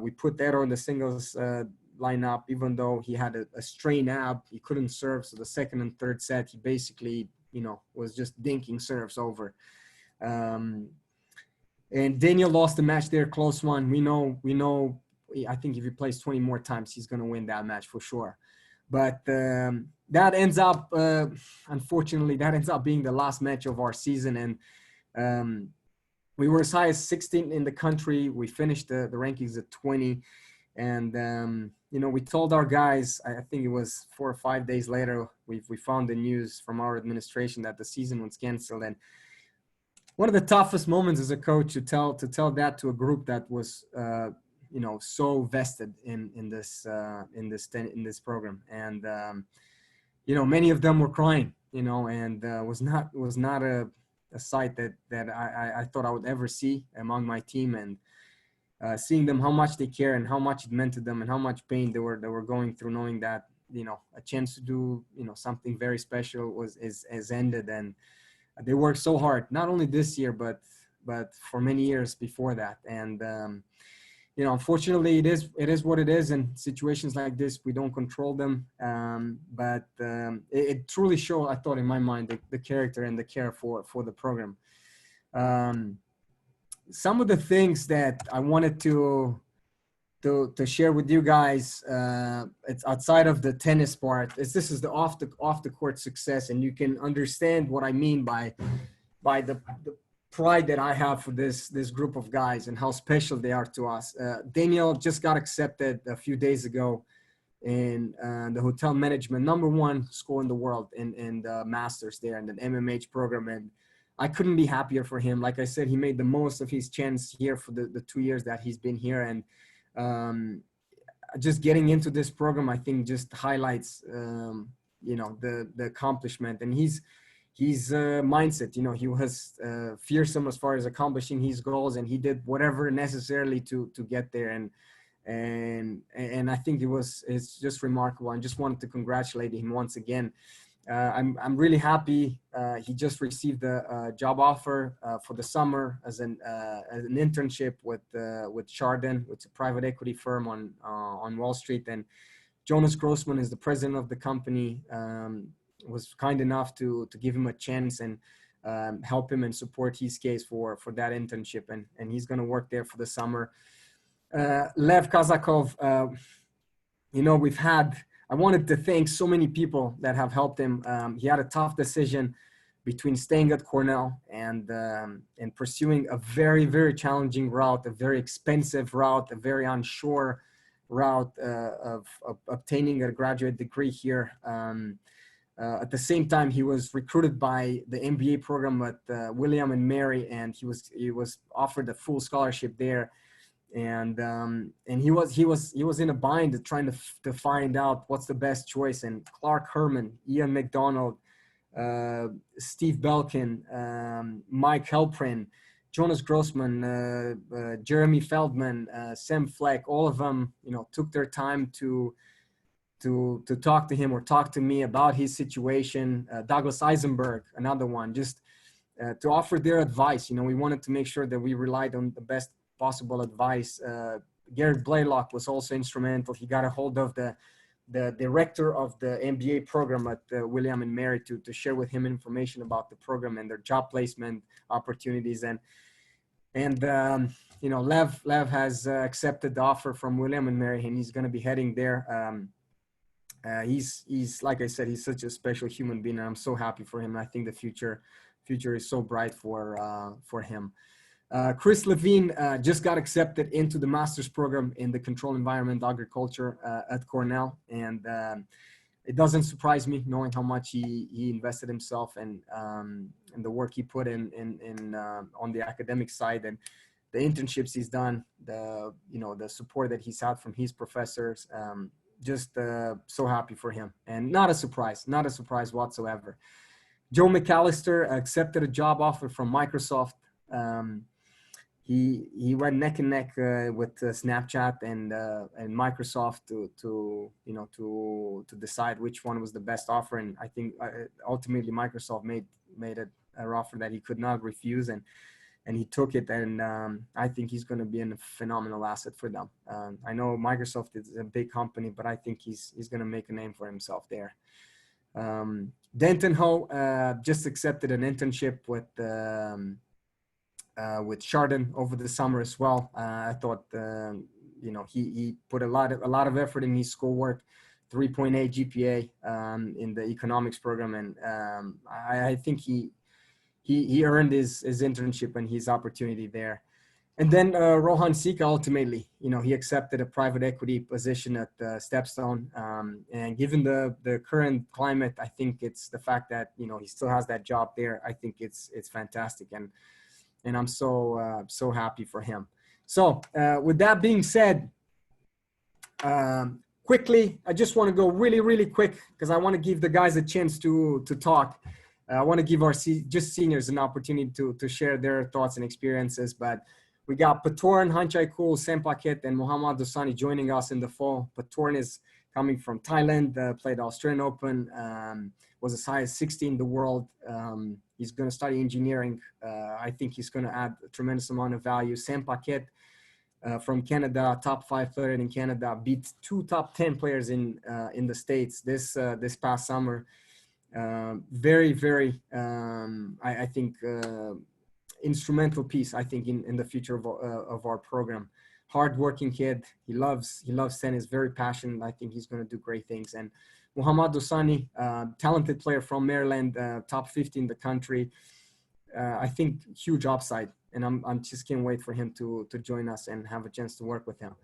We put Ero in the singles lineup, even though he had a strained ab. He couldn't serve. So the second and third set, he basically, was just dinking serves over. And Daniel lost the match there, close one. We know. I think if he plays 20 more times, he's going to win that match for sure. But that ends up, unfortunately, being the last match of our season. And we were as high as 16 in the country. We finished the rankings at 20. And, we told our guys, I think it was 4 or 5 days later, we found the news from our administration that the season was canceled. And one of the toughest moments as a coach to tell that to a group that was, so vested in this program. And, many of them were crying, and was not a sight that I thought I would ever see among my team. And seeing them, how much they care and how much it meant to them and how much pain they were going through, knowing that, a chance to do, something very special is ended. And they worked so hard, not only this year, but for many years before that. And, unfortunately it is what it is. And situations like this, we don't control them. But it truly showed, I thought, in my mind, the character and the care for the program. Some of the things that I wanted to share with you guys, it's outside of the tennis part. This is the off the court success, and you can understand what I mean by the pride that I have for this group of guys and how special they are to us. Daniel just got accepted a few days ago in the hotel management #1 score in the world in the Masters there in the MMH program, and I couldn't be happier for him. Like I said, he made the most of his chance here for the 2 years that he's been here. And just getting into this program, I think, just highlights, the accomplishment and his mindset. He was fearsome as far as accomplishing his goals, and he did whatever necessarily to get there. And I think it's just remarkable. I just wanted to congratulate him once again. I'm really happy. He just received a job offer for the summer as an internship with Chardon, which is a private equity firm on Wall Street. And Jonas Grossman is the president of the company. Was kind enough to give him a chance and help him and support his case for that internship. And he's going to work there for the summer. Lev KAZAKOV, I wanted to thank so many people that have helped him. He had a tough decision between staying at Cornell and pursuing a very, very challenging route, a very expensive route, a very unsure route of obtaining a graduate degree here. At the same time, he was recruited by the MBA program at William and Mary, and he was offered a full scholarship there. And he was in a bind trying to find out what's the best choice. And Clark Herman, Ian McDonald, Steve Belkin, Mike Helprin, Jonas Grossman, Jeremy Feldman, Sam Fleck, all of them, took their time to talk to him or talk to me about his situation. Douglas Eisenberg, another one, just to offer their advice. We wanted to make sure that we relied on the best possible advice. Garrett Blaylock was also instrumental. He got a hold of the director of the MBA program at William and Mary to share with him information about the program and their job placement opportunities. And Lev has accepted the offer from William and Mary, and he's going to be heading there. He's like I said, he's such a special human being, and I'm so happy for him. I think the future is so bright for him. Chris Levine just got accepted into the master's program in the controlled environment agriculture at Cornell. And it doesn't surprise me knowing how much he invested himself and the work he put in on the academic side, and the internships he's done, the support that he's had from his professors, just so happy for him, and not a surprise whatsoever. Joe McAllister accepted a job offer from Microsoft. He went neck and neck with Snapchat and Microsoft to decide which one was the best offer, and I think ultimately Microsoft made an offer that he could not refuse, and he took it, and I think he's going to be a phenomenal asset for them. I know Microsoft is a big company, but I think he's going to make a name for himself there. Denton Ho just accepted an internship with Chardon over the summer as well. I thought he put a lot of effort in his schoolwork, 3.8 GPA in the economics program, and I think he earned his internship and his opportunity there. And then Rohan SIKKA, ultimately, he accepted a private equity position at Stepstone. And given the current climate, I think it's the fact that he still has that job there. I think it's fantastic, and I'm so happy for him. So with that being said, quickly, I just want to go really quick because I want to give the guys a chance to talk. I want to give our just seniors an opportunity to share their thoughts and experiences. But we got PATORN, HANCHAIKUL, Sempaket, and Mohammad Dosani joining us in the fall. PATORN is coming from Thailand, played Australian Open, was as high as 60 in the world. He's going to study engineering. I think he's going to add a tremendous amount of value. Sempaket from Canada, top 5 player in Canada, beat 2 top 10 players in the States this past summer. Very, I think, instrumental piece, I think, in the future of our program. Hardworking kid. He loves tennis, very passionate. I think he's going to do great things. And Mohammad Dosani, talented player from Maryland, top 50 in the country. I think huge upside, and I'm just can't wait for him to join us and have a chance to work with him.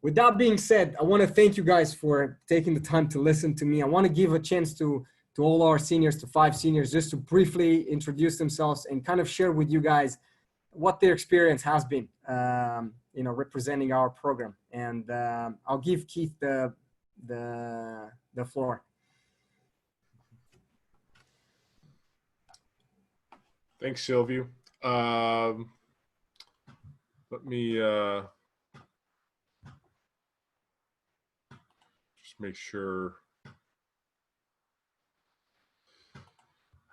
With that being said, I want to thank you guys for taking the time to listen to me. I want to give a chance to all our seniors, to 5 seniors, just to briefly introduce themselves and kind of share with you guys what their experience has been, representing our program. And I'll give Keith the floor. Thanks, Silviu. Let me just make sure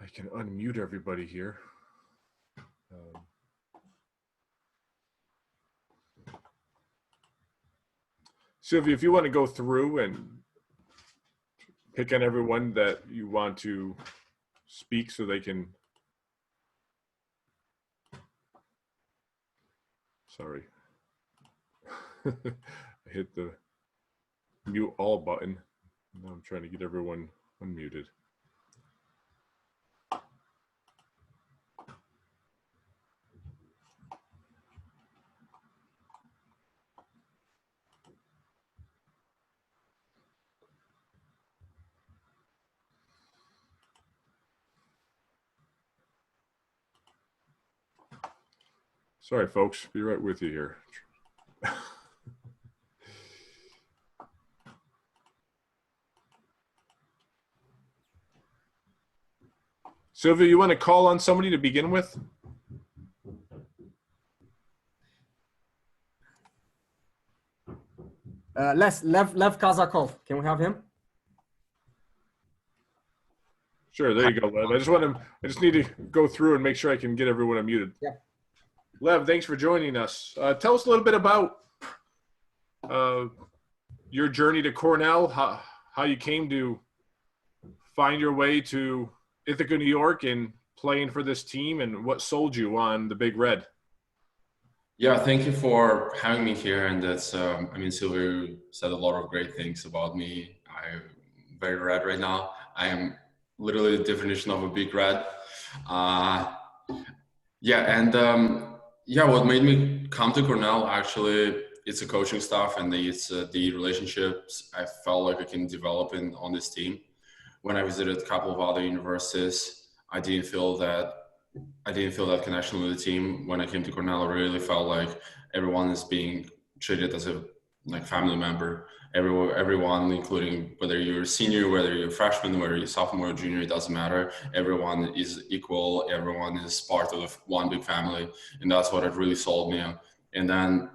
I can unmute everybody here. Silviu, if you want to go through and pick on everyone that you want to speak so they can. Sorry. I hit the mute all button. Now I'm trying to get everyone unmuted. Sorry, folks. Be right with you here. Silviu, you want to call on somebody to begin with? Lev KAZAKOV. Can we have him? Sure, there you go, Lev. I just need to go through and make sure I can get everyone unmuted. Yeah. Lev, thanks for joining us. Tell us a little bit about your journey to Cornell, how you came to find your way to Ithaca, New York, and playing for this team, and what sold you on the Big Red. Yeah, thank you for having me here. And that's, Silviu said a lot of great things about me. I'm very red right now. I am literally the definition of a big red. What made me come to Cornell, actually, it's the coaching stuff and it's the relationships I felt like I can develop on this team. When I visited a couple of other universities, I didn't feel that connection with the team. When I came to Cornell, I really felt like everyone is being treated as a like family member. Everyone, including whether you're a senior, whether you're a freshman, whether you're a sophomore or junior, it doesn't matter. Everyone is equal. Everyone is part of one big family, and that's what it really sold me on. And then,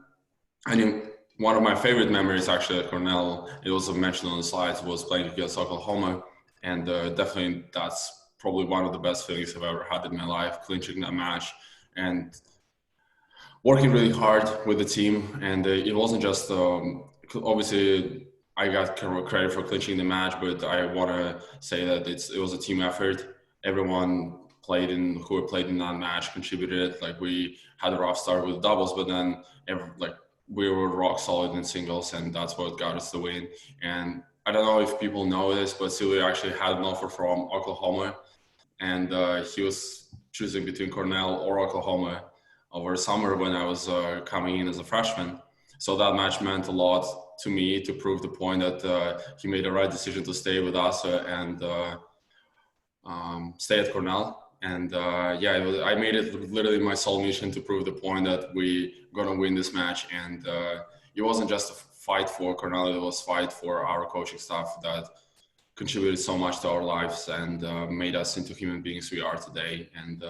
I think one of my favorite memories actually at Cornell, it was mentioned on the slides, was playing against Oklahoma, and definitely that's probably one of the best feelings I've ever had in my life, clinching that match and working really hard with the team. And it wasn't just obviously I got credit for clinching the match, but I want to say that it was a team effort. Everyone who played in that match contributed. Like, we had a rough start with doubles, but then we were rock solid in singles, and that's what got us the win. And I don't know if people know this, but Silviu actually had an offer from Oklahoma, and he was choosing between Cornell or Oklahoma over summer when I was coming in as a freshman. So that match meant a lot to me, to prove the point that he made the right decision to stay with us and stay at Cornell. And I made it literally my sole mission to prove the point that we gonna win this match. And it wasn't just a fight for Cornell, it was a fight for our coaching staff that contributed so much to our lives and made us into human beings we are today. And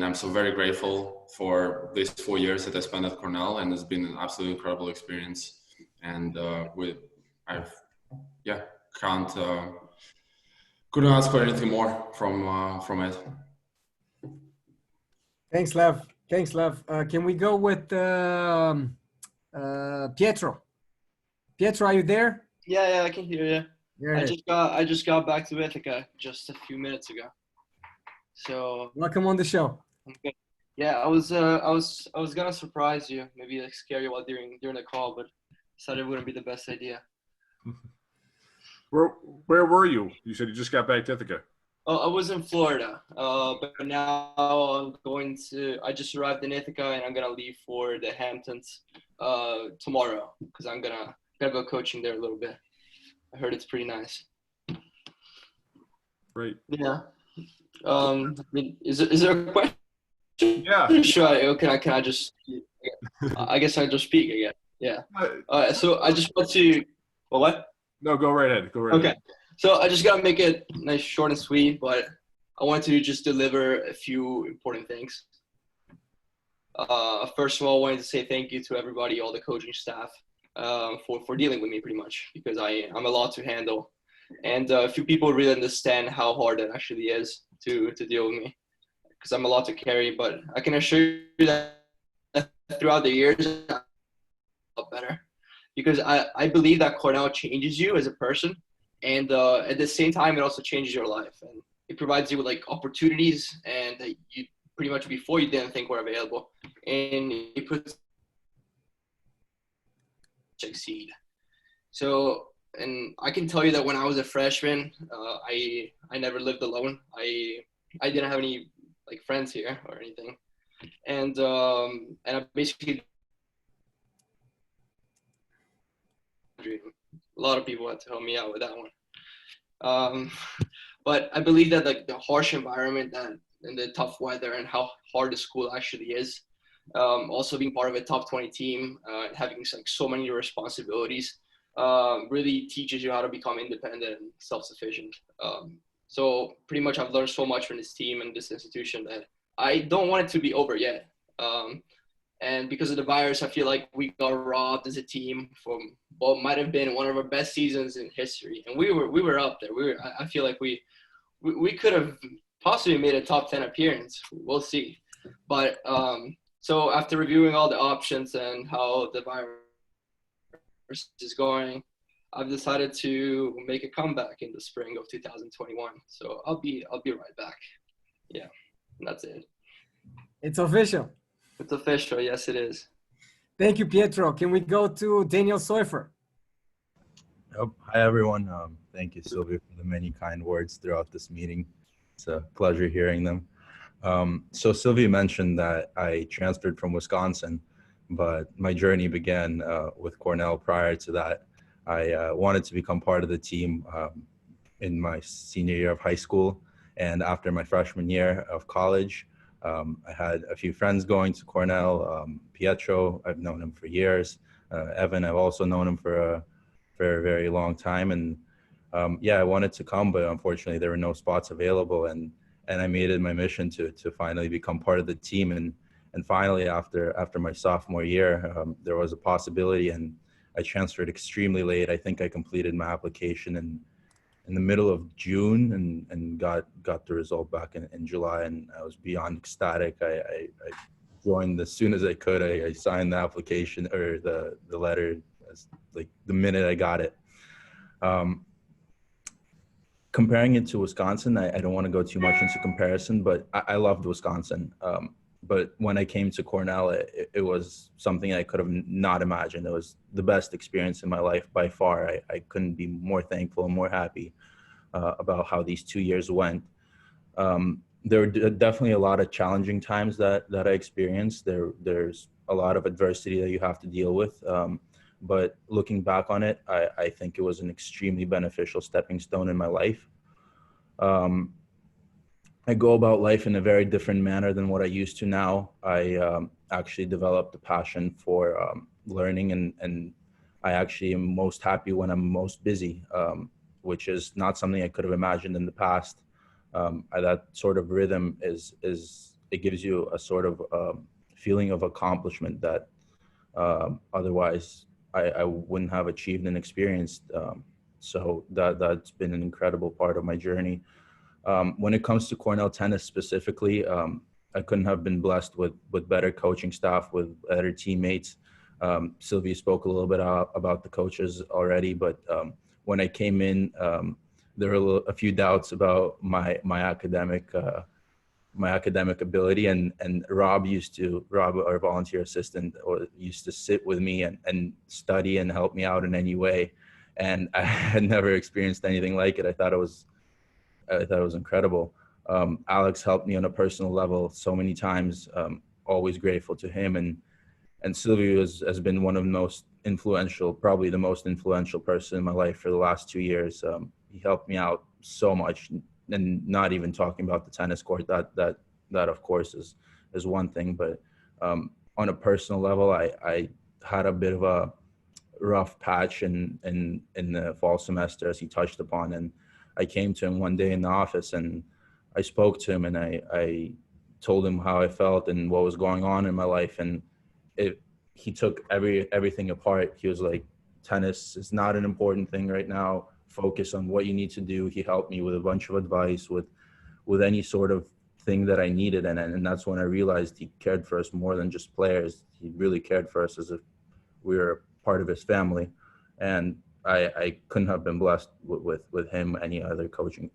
I'm so very grateful for these 4 years that I spent at Cornell, and it's been an absolutely incredible experience. And couldn't ask for anything more from it. Thanks, Lev. Can we go with Pietro? Pietro, are you there? Yeah, I can hear you. Yeah. I just got back to Ithaca just a few minutes ago. So Welcome on the show. okay. Yeah, I was gonna surprise you, maybe like scare you while during the call, but decided it wouldn't be the best idea. Where were you? You said you just got back to Ithaca. Oh, I was in Florida, but now I just arrived in Ithaca, and I'm gonna leave for the Hamptons tomorrow, because I'm gonna go coaching there a little bit. I heard it's pretty nice. Great. Yeah. Is there a question? Yeah. Sure. Can I just? I guess I just speak again. Yeah. All right. So I just want to. Well, what? No, go right ahead. Okay. So I just gotta make it nice, short, and sweet. But I want to just deliver a few important things. First of all, I wanted to say thank you to everybody, all the coaching staff, for dealing with me pretty much, because I'm a lot to handle, and a few people really understand how hard it actually is to deal with me, because I'm a lot to carry. But I can assure you that throughout the years, I'm a lot better, because I believe that Cornell changes you as a person, and at the same time, it also changes your life, and it provides you with like opportunities and that you pretty much before you didn't think were available, and it puts succeed. So, and I can tell you that when I was a freshman, I never lived alone. I didn't have any like friends here or anything, and I basically a lot of people had to help me out with that one. But I believe that like the harsh environment and the tough weather and how hard the school actually is, also being part of a top 20 team, having like so many responsibilities, really teaches you how to become independent and self-sufficient. So pretty much I've learned so much from this team and this institution that I don't want it to be over yet. And because of the virus, I feel like we got robbed as a team from what might have been one of our best seasons in history. And we were up there. I feel like we could have possibly made a top 10 appearance. We'll see. But so after reviewing all the options and how the virus is going, I've decided to make a comeback in the spring of 2021. So I'll be right back. Yeah, that's it. It's official. It's official. Yes, it is. Thank you, Pietro. Can we go to Daniel SOYFER? Yep. Hi, everyone. Thank you, Silviu, for the many kind words throughout this meeting. It's a pleasure hearing them. So Silviu mentioned that I transferred from Wisconsin, but my journey began with Cornell. Prior to that, I wanted to become part of the team in my senior year of high school. And after my freshman year of college, I had a few friends going to Cornell. Pietro, I've known him for years. Evan, I've also known him for a very long time, and yeah, I wanted to come, but unfortunately there were no spots available, and I made it my mission to finally become part of the team, and finally after my sophomore year, there was a possibility, and I transferred extremely late. I think I completed my application in the middle of June, and got the result back in July, and I was beyond ecstatic. I joined as soon as I could. I signed the application, or the letter, like the minute I got it. Comparing it to Wisconsin, I don't want to go too much into comparison, but I loved Wisconsin. But when I came to Cornell, it was something I could have not imagined. It was the best experience in my life by far. I couldn't be more thankful and more happy about how these 2 years went. There were definitely a lot of challenging times that I experienced. There's a lot of adversity that you have to deal with. But looking back on it, I think it was an extremely beneficial stepping stone in my life. I go about life in a very different manner than what I used to now. I actually developed a passion for learning, and I actually am most happy when I'm most busy, which is not something I could have imagined in the past. That sort of rhythm it gives you a sort of feeling of accomplishment that otherwise I wouldn't have achieved and experienced. So that's been an incredible part of my journey. When it comes to Cornell tennis specifically, I couldn't have been blessed with better coaching staff, with better teammates. Silviu spoke a little bit about the coaches already, but when I came in, there were a few doubts about my academic ability, and Rob, our volunteer assistant, used to sit with me and study and help me out in any way. And I had never experienced anything like it. I thought it was incredible. Alex helped me on a personal level so many times. Always grateful to him. And Silviu has been one of the most influential, probably the most influential person in my life for the last 2 years. He helped me out so much, and not even talking about the tennis court. That of course is one thing, but on a personal level, I had a bit of a rough patch in the fall semester, as he touched upon, and I came to him one day in the office and I spoke to him, and I told him how I felt and what was going on in my life, and he took everything apart. He was like, tennis is not an important thing right now. Focus on what you need to do. He helped me with a bunch of advice, with any sort of thing that I needed, and that's when I realized he cared for us more than just players. He really cared for us as if we were part of his family, and I couldn't have been blessed with him, any other coaching,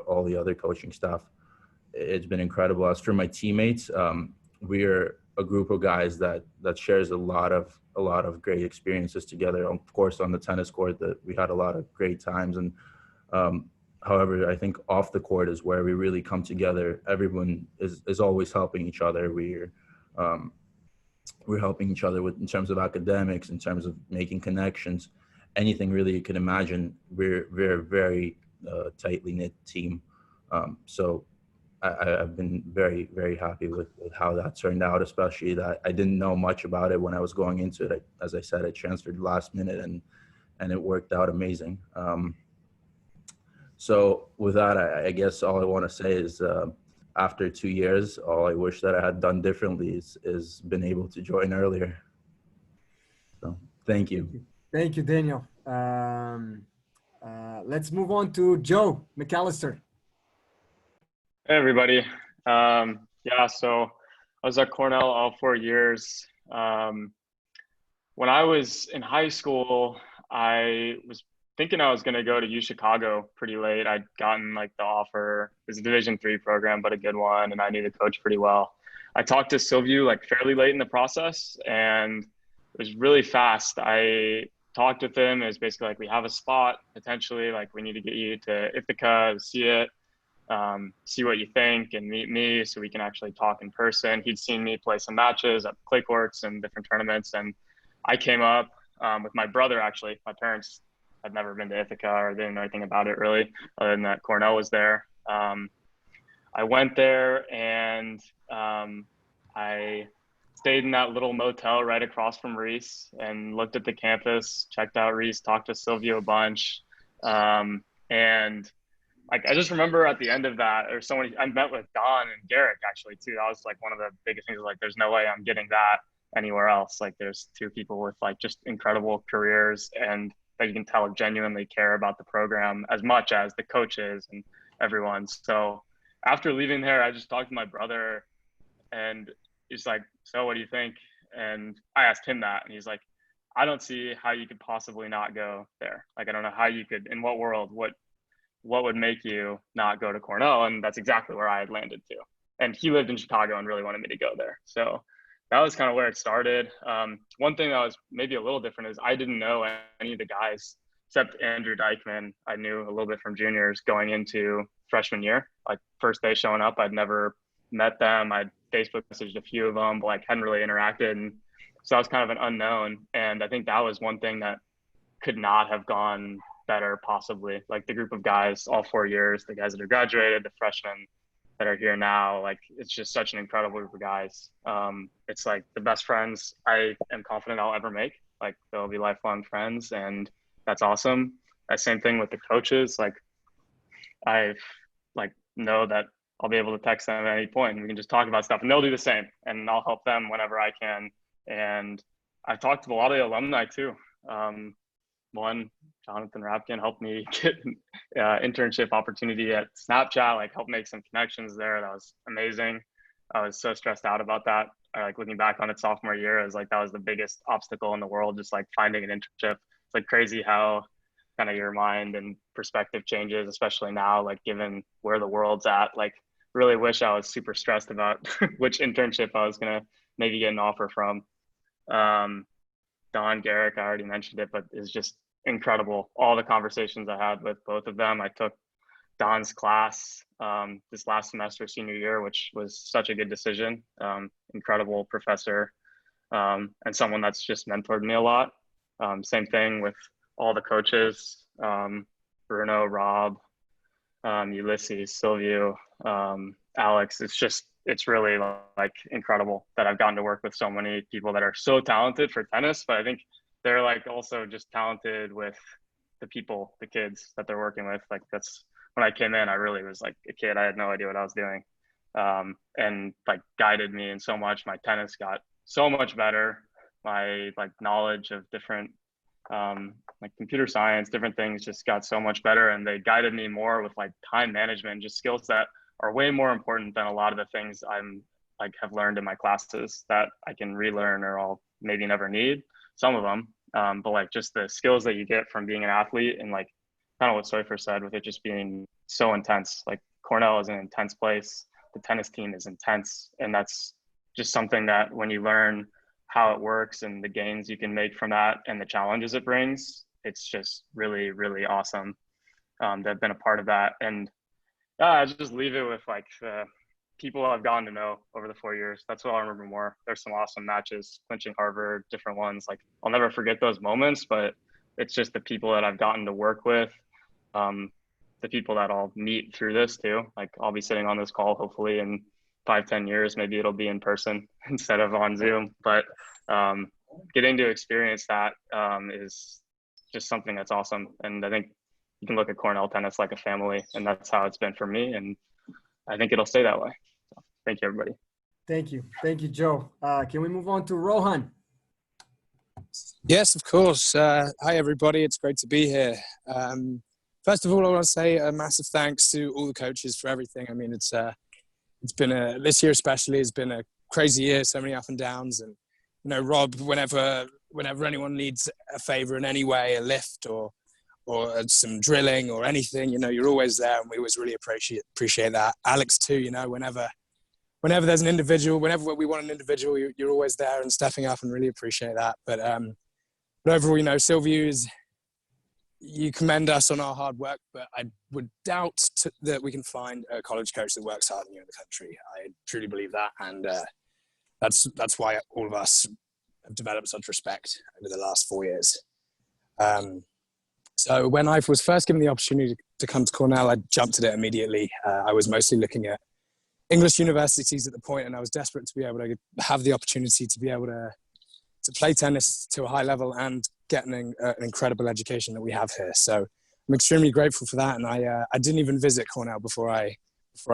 all the other coaching staff. It's been incredible. As for my teammates, we're a group of guys that shares a lot of great experiences together. Of course, on the tennis court, that we had a lot of great times, and however, I think off the court is where we really come together. Everyone is always helping each other. We're helping each other in terms of academics, in terms of making connections, anything really you can imagine. We're a very tightly knit team. So I've been very, very happy with how that turned out, especially that I didn't know much about it when I was going into it. As I said, I transferred last minute, and it worked out amazing. So with that, I guess all I want to say is, after 2 years, all I wish that I had done differently is been able to join earlier. So thank you. Thank you, Daniel. Let's move on to Joe McAllister. Hey, everybody. Yeah, so I was at Cornell all 4 years. When I was in high school, I was thinking I was going to go to UChicago pretty late. I'd gotten like the offer. It was a Division III program, but a good one, and I knew the coach pretty well. I talked to Silviu like fairly late in the process, and it was really fast. I talked with him. It was basically like, we have a spot potentially, like we need to get you to Ithaca to see it. See what you think and meet me so we can actually talk in person. He'd seen me play some matches at clay courts and different tournaments, and I came up with my brother. Actually, my parents had never been to Ithaca or didn't know anything about it really, other than that Cornell was there. I went there, and I stayed in that little motel right across from Reese and looked at the campus, checked out Reese, talked to Silviu a bunch. And like, I just remember at the end of that, or someone, I met with Don and Garrick actually too. That was like one of the biggest things, like, there's no way I'm getting that anywhere else. Like, there's two people with like just incredible careers and that you can tell genuinely care about the program as much as the coaches and everyone. So after leaving there, I just talked to my brother and he's like, so what do you think? And I asked him that and he's like, I don't see how you could possibly not go there. Like, I don't know how you could, in what world, what would make you not go to Cornell? And that's exactly where I had landed too. And he lived in Chicago and really wanted me to go there. So that was kind of where it started. One thing that was maybe a little different is I didn't know any of the guys except Andrew Dykman. I knew a little bit from juniors going into freshman year. Like, first day showing up, I'd never met them. I'd Facebook messaged a few of them, but like hadn't really interacted. And so I was kind of an unknown. And I think that was one thing that could not have gone better possibly. Like, the group of guys all 4 years, the guys that have graduated, the freshmen that are here now, like, it's just such an incredible group of guys. It's like the best friends I am confident I'll ever make. Like, they'll be lifelong friends, and that's awesome. That same thing with the coaches. Like, I like know that I'll be able to text them at any point and we can just talk about stuff, and they'll do the same, and I'll help them whenever I can. And I've talked to a lot of the alumni too. One, Jonathan Rapkin helped me get an internship opportunity at Snapchat, like helped make some connections there. That was amazing. I was so stressed out about that. Like, looking back on it sophomore year, I was like, that was the biggest obstacle in the world, just like finding an internship. It's like crazy how kind of your mind and perspective changes, especially now, like given where the world's at. Like, really wish I was super stressed about which internship I was gonna maybe get an offer from. Don, Garrick, I already mentioned it, but it's just incredible. All the conversations I had with both of them. I took Don's class this last semester, senior year, which was such a good decision. Incredible professor and someone that's just mentored me a lot. Same thing with all the coaches, Bruno, Rob, Ulysses, Silviu, Alex. It's really like incredible that I've gotten to work with so many people that are so talented for tennis, but I think they're like also just talented with the people, the kids that they're working with. Like, that's when I came in, I really was like a kid. I had no idea what I was doing. And like guided me in so much. My tennis got so much better. My like knowledge of different like computer science, different things just got so much better. And they guided me more with like time management, just skills that are way more important than a lot of the things I'm like have learned in my classes that I can relearn or I'll maybe never need, some of them. But like just the skills that you get from being an athlete and like kind of what SOYFER said with it just being so intense. Like, Cornell is an intense place. The tennis team is intense. And that's just something that when you learn how it works and the gains you can make from that and the challenges it brings, it's just really, really awesome to have been a part of that. And I just leave it with like the people I've gotten to know over the 4 years. That's what I'll remember more. There's some awesome matches, clinching Harvard, different ones. Like, I'll never forget those moments, but it's just the people that I've gotten to work with, the people that I'll meet through this too. Like, I'll be sitting on this call hopefully in 5-10 years, maybe it'll be in person instead of on Zoom. But getting to experience that is just something that's awesome. And I think you can look at Cornell tennis like a family, and that's how it's been for me. And I think it'll stay that way. So, thank you, everybody. Thank you. Thank you, Joe. Can we move on to Rohan? Yes, of course. Hi, everybody. It's great to be here. First of all, I want to say a massive thanks to all the coaches for everything. I mean, it's been this year especially has been a crazy year, so many up and downs. And, you know, Rob, whenever anyone needs a favor in any way, a lift or some drilling or anything, you know, you're always there, and we always really appreciate that. Alex too, you know, whenever there's an individual, whenever we want an individual, you're always there and stepping up, and really appreciate that. But overall, you know, Silviu, you commend us on our hard work, but I would doubt that we can find a college coach that works harder than you in the country. I truly believe that, and that's why all of us have developed such respect over the last 4 years. So when I was first given the opportunity to come to Cornell, I jumped at it immediately. I was mostly looking at English universities at the point, and I was desperate to be able to have the opportunity to be able to play tennis to a high level and get an incredible education that we have here. So I'm extremely grateful for that. And I didn't even visit Cornell before I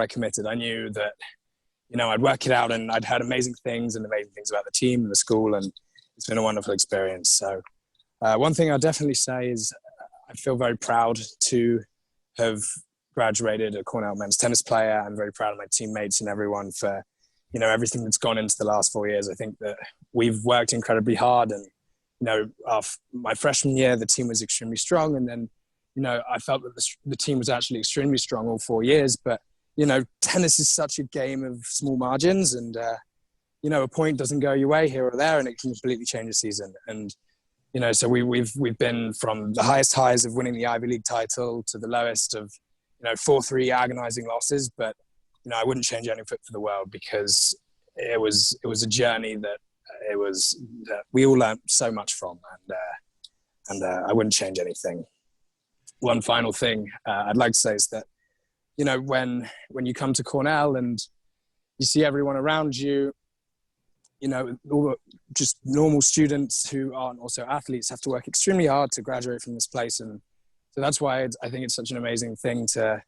committed. I knew that, you know, I'd work it out, and I'd heard amazing things about the team and the school, and it's been a wonderful experience. So one thing I'll definitely say is I feel very proud to have graduated a Cornell men's tennis player. I'm very proud of my teammates and everyone for, you know, everything that's gone into the last 4 years. I think that we've worked incredibly hard, and, you know, my freshman year, the team was extremely strong. And then, you know, I felt that the team was actually extremely strong all 4 years. But, you know, tennis is such a game of small margins, and, you know, a point doesn't go your way here or there, and it can completely change a season. And, you know, so we've been from the highest highs of winning the Ivy League title to the lowest of, you know, 4-3 agonizing losses. But, you know, I wouldn't change any of it for the world, because it was a journey that we all learned so much from, and I wouldn't change anything. One final thing I'd like to say is that, you know, when you come to Cornell and you see everyone around you, you know, all just normal students who aren't also athletes have to work extremely hard to graduate from this place. And so that's why I think it's such an amazing thing to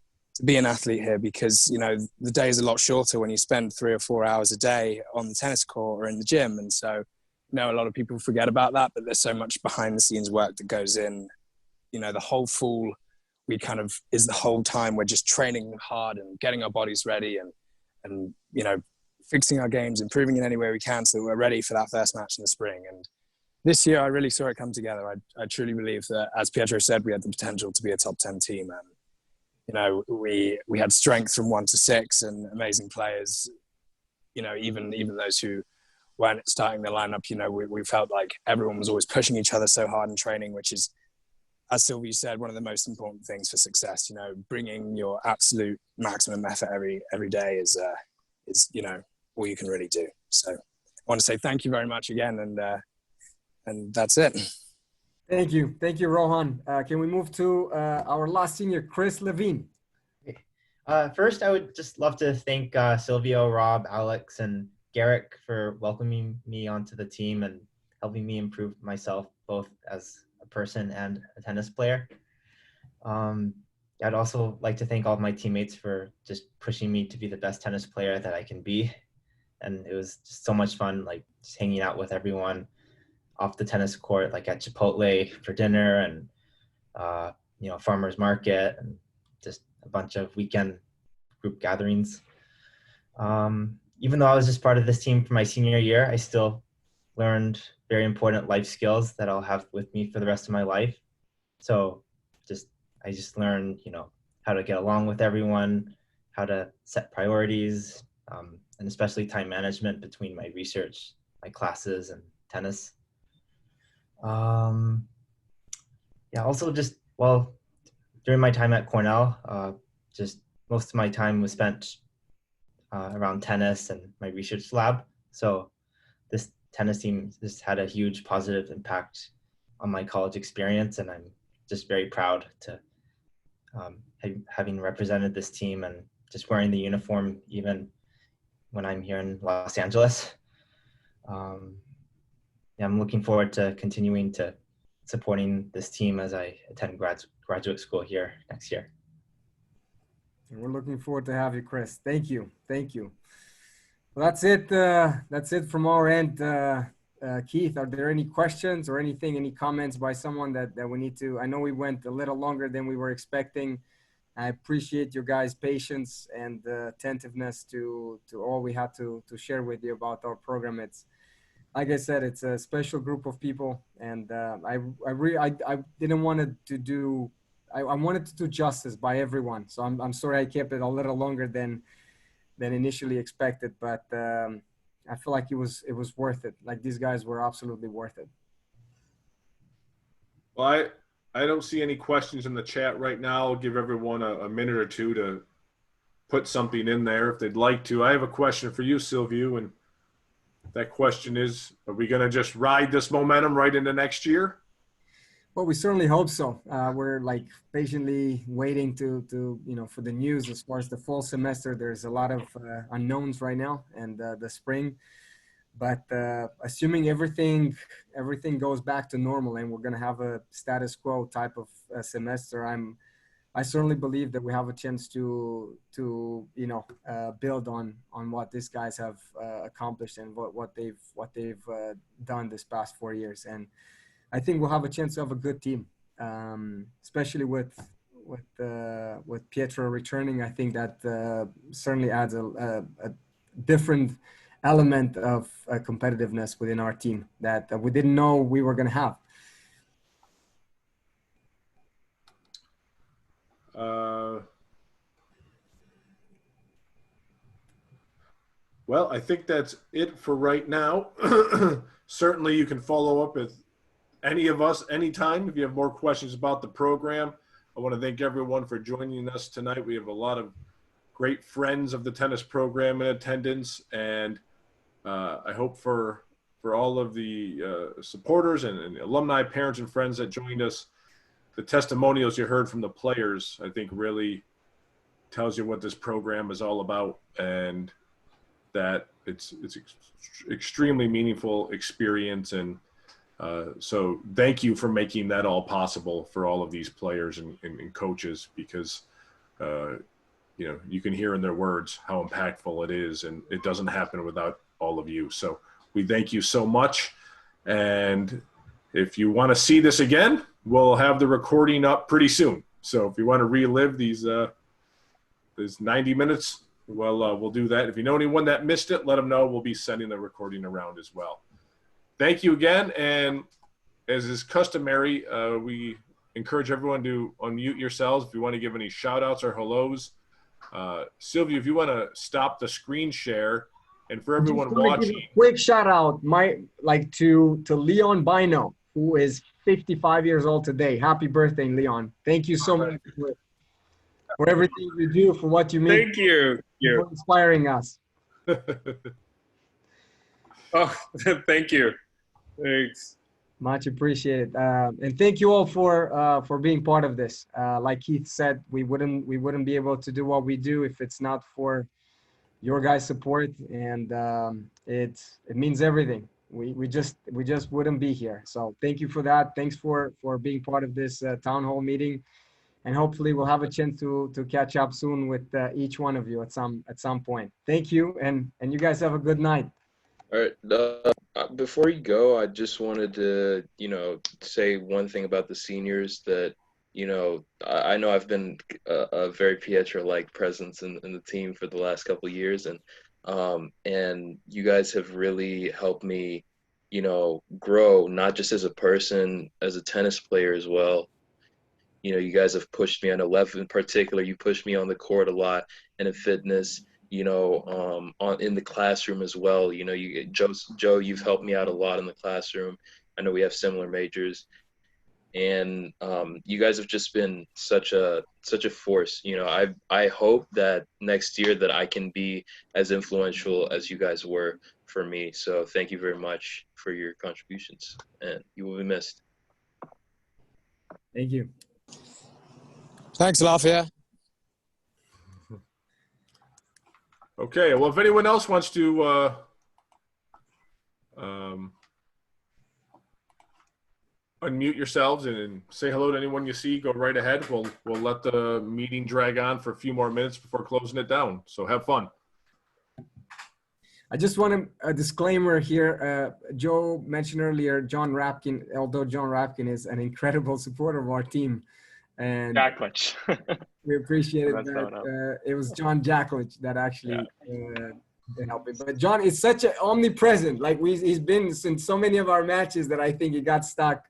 be an athlete here, because, you know, the day is a lot shorter when you spend 3 or 4 hours a day on the tennis court or in the gym. And so, you know, a lot of people forget about that, but there's so much behind the scenes work that goes in. You know, the whole fall is the whole time we're just training hard and getting our bodies ready and, you know, fixing our games, improving in any way we can so that we're ready for that first match in the spring. And this year I really saw it come together. I truly believe that, as Pietro said, we had the potential to be a top 10 team. And, you know, we had strength from 1 to 6 and amazing players. You know, even those who weren't starting the lineup, you know, we felt like everyone was always pushing each other so hard in training, which is, as Silviu said, one of the most important things for success. You know, bringing your absolute maximum effort every day is, you know, all you can really do. So I want to say thank you very much again, and that's it. Thank you, Rohan. Can we move to our last senior, Chris Levine? First, I would just love to thank Silvio, Rob, Alex, and Garrick for welcoming me onto the team and helping me improve myself both as a person and a tennis player. I'd also like to thank all of my teammates for just pushing me to be the best tennis player that I can be. And it was just so much fun, like just hanging out with everyone off the tennis court, like at Chipotle for dinner and, you know, farmer's market and just a bunch of weekend group gatherings. Even though I was just part of this team for my senior year, I still learned very important life skills that I'll have with me for the rest of my life. So I just learned, you know, how to get along with everyone, how to set priorities, and especially time management between my research, my classes, and tennis. Yeah, also just, well, during my time at Cornell, just most of my time was spent around tennis and my research lab. So this tennis team just had a huge positive impact on my college experience, and I'm just very proud to having represented this team and just wearing the uniform even when I'm here in Los Angeles. Yeah, I'm looking forward to continuing to supporting this team as I attend graduate school here next year. And we're looking forward to have you, Chris. Thank you. Well, that's it. That's it from our end. Keith, are there any questions or anything, any comments by someone that we need to? I know we went a little longer than we were expecting. I appreciate your guys' patience and attentiveness to all we had to share with you about our program. It's, like I said, it's a special group of people, and I didn't want to do. I wanted to do justice by everyone. So I'm sorry I kept it a little longer than initially expected, but I feel like it was worth it. Like, these guys were absolutely worth it. Well, I don't see any questions in the chat right now. I'll give everyone a minute or two to put something in there if they'd like to. I have a question for you, Silviu, and that question is, are we going to just ride this momentum right into next year? Well, we certainly hope so. We're like patiently waiting to for the news as far as the fall semester. There's a lot of unknowns right now, and the spring. But assuming everything goes back to normal and we're going to have a status quo type of semester, I certainly believe that we have a chance to build on what these guys have accomplished and what they've done this past 4 years. And I think we'll have a chance to have a good team, especially with Pietro returning. I think that certainly adds a different element of competitiveness within our team that we didn't know we were going to have. Well, I think that's it for right now. Certainly you can follow up with any of us anytime if you have more questions about the program. I want to thank everyone for joining us tonight. We have a lot of great friends of the tennis program in attendance, and I hope for all of the supporters and alumni, parents, and friends that joined us, the testimonials you heard from the players, I think really tells you what this program is all about, and that it's extremely meaningful experience. And so thank you for making that all possible for all of these players and coaches, because you can hear in their words how impactful it is, and it doesn't happen without all of you. So we thank you so much. And if you want to see this again, we'll have the recording up pretty soon. So if you want to relive these 90 minutes, well, we'll do that. If you know anyone that missed it, let them know. We'll be sending the recording around as well. Thank you again. And as is customary, we encourage everyone to unmute yourselves if you want to give any shout outs or hellos. Silviu, if you want to stop the screen share, and for everyone watching, quick shout out to Leon BYNOE, who is 55 years old today. Happy birthday, Leon. Thank you so much for everything you do, for what you mean. Thank you. For inspiring us. Oh, thank you. Thanks. Much appreciated. And thank you all for being part of this. Like Keith said, we wouldn't be able to do what we do if it's not for your guys' support, and it means everything. We just wouldn't be here. So thank you for that. Thanks for being part of this town hall meeting, and hopefully we'll have a chance to catch up soon with each one of you at some point. Thank you, and you guys have a good night. All right. Before you go, I just wanted to, say one thing about the seniors that, I know I've been a very Pietro-like presence in the team for the last couple of years, and you guys have really helped me, grow, not just as a person, as a tennis player as well. You guys have pushed me on 11 in particular. You pushed me on the court a lot, and in fitness, in the classroom as well. Joe, you've helped me out a lot in the classroom. I know we have similar majors, and you guys have just been such a force. I hope that next year that I can be as influential as you guys were for me. So thank you very much for your contributions, and you will be missed. Thank you. Thanks, Lafayette. Okay, well, if anyone else wants to unmute yourselves and say hello to anyone you see, go right ahead. We'll let the meeting drag on for a few more minutes before closing it down. So have fun. I just want a disclaimer here. Joe mentioned earlier John Rapkin, although John Rapkin is an incredible supporter of our team. And Jacklich. we appreciate it. It was John Jacklich that actually helped me. But John is such an omnipresent. Like he's been in so many of our matches that I think he got stuck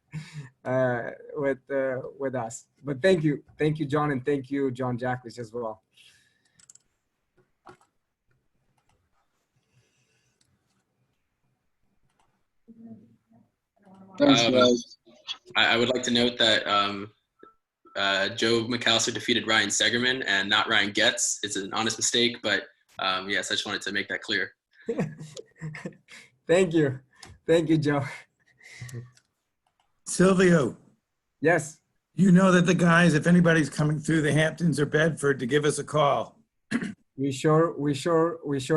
with us. But thank you, John, and thank you, John Jacklich, as well. Thanks, guys. I would like to note that Joe McAllister defeated Ryan Segerman and not Ryan Getz. It's an honest mistake, but yes, I just wanted to make that clear. Thank you, Joe. Silviu, Yes. You know that the guys, if anybody's coming through the Hamptons or Bedford, to give us a call. We sure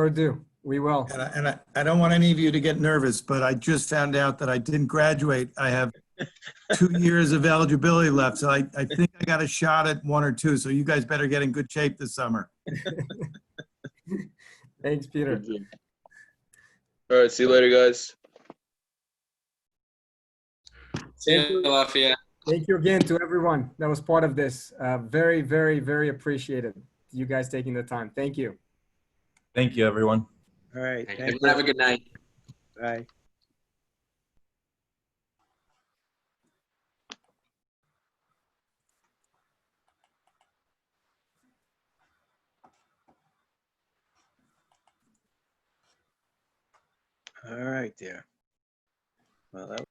do. We will. And I don't want any of you to get nervous, but I just found out that I didn't graduate. I have 2 years of eligibility left. So I think I got a shot at 1 or 2. So you guys better get in good shape this summer. Thanks, Peter. All right, see you later, guys. See you, Lafayette. Thank you again to everyone that was part of this. Very, very, very appreciated. You guys taking the time. Thank you. Thank you, everyone. All right. Thank you. Thank you. Have a good night. Bye. All right, there. Well, that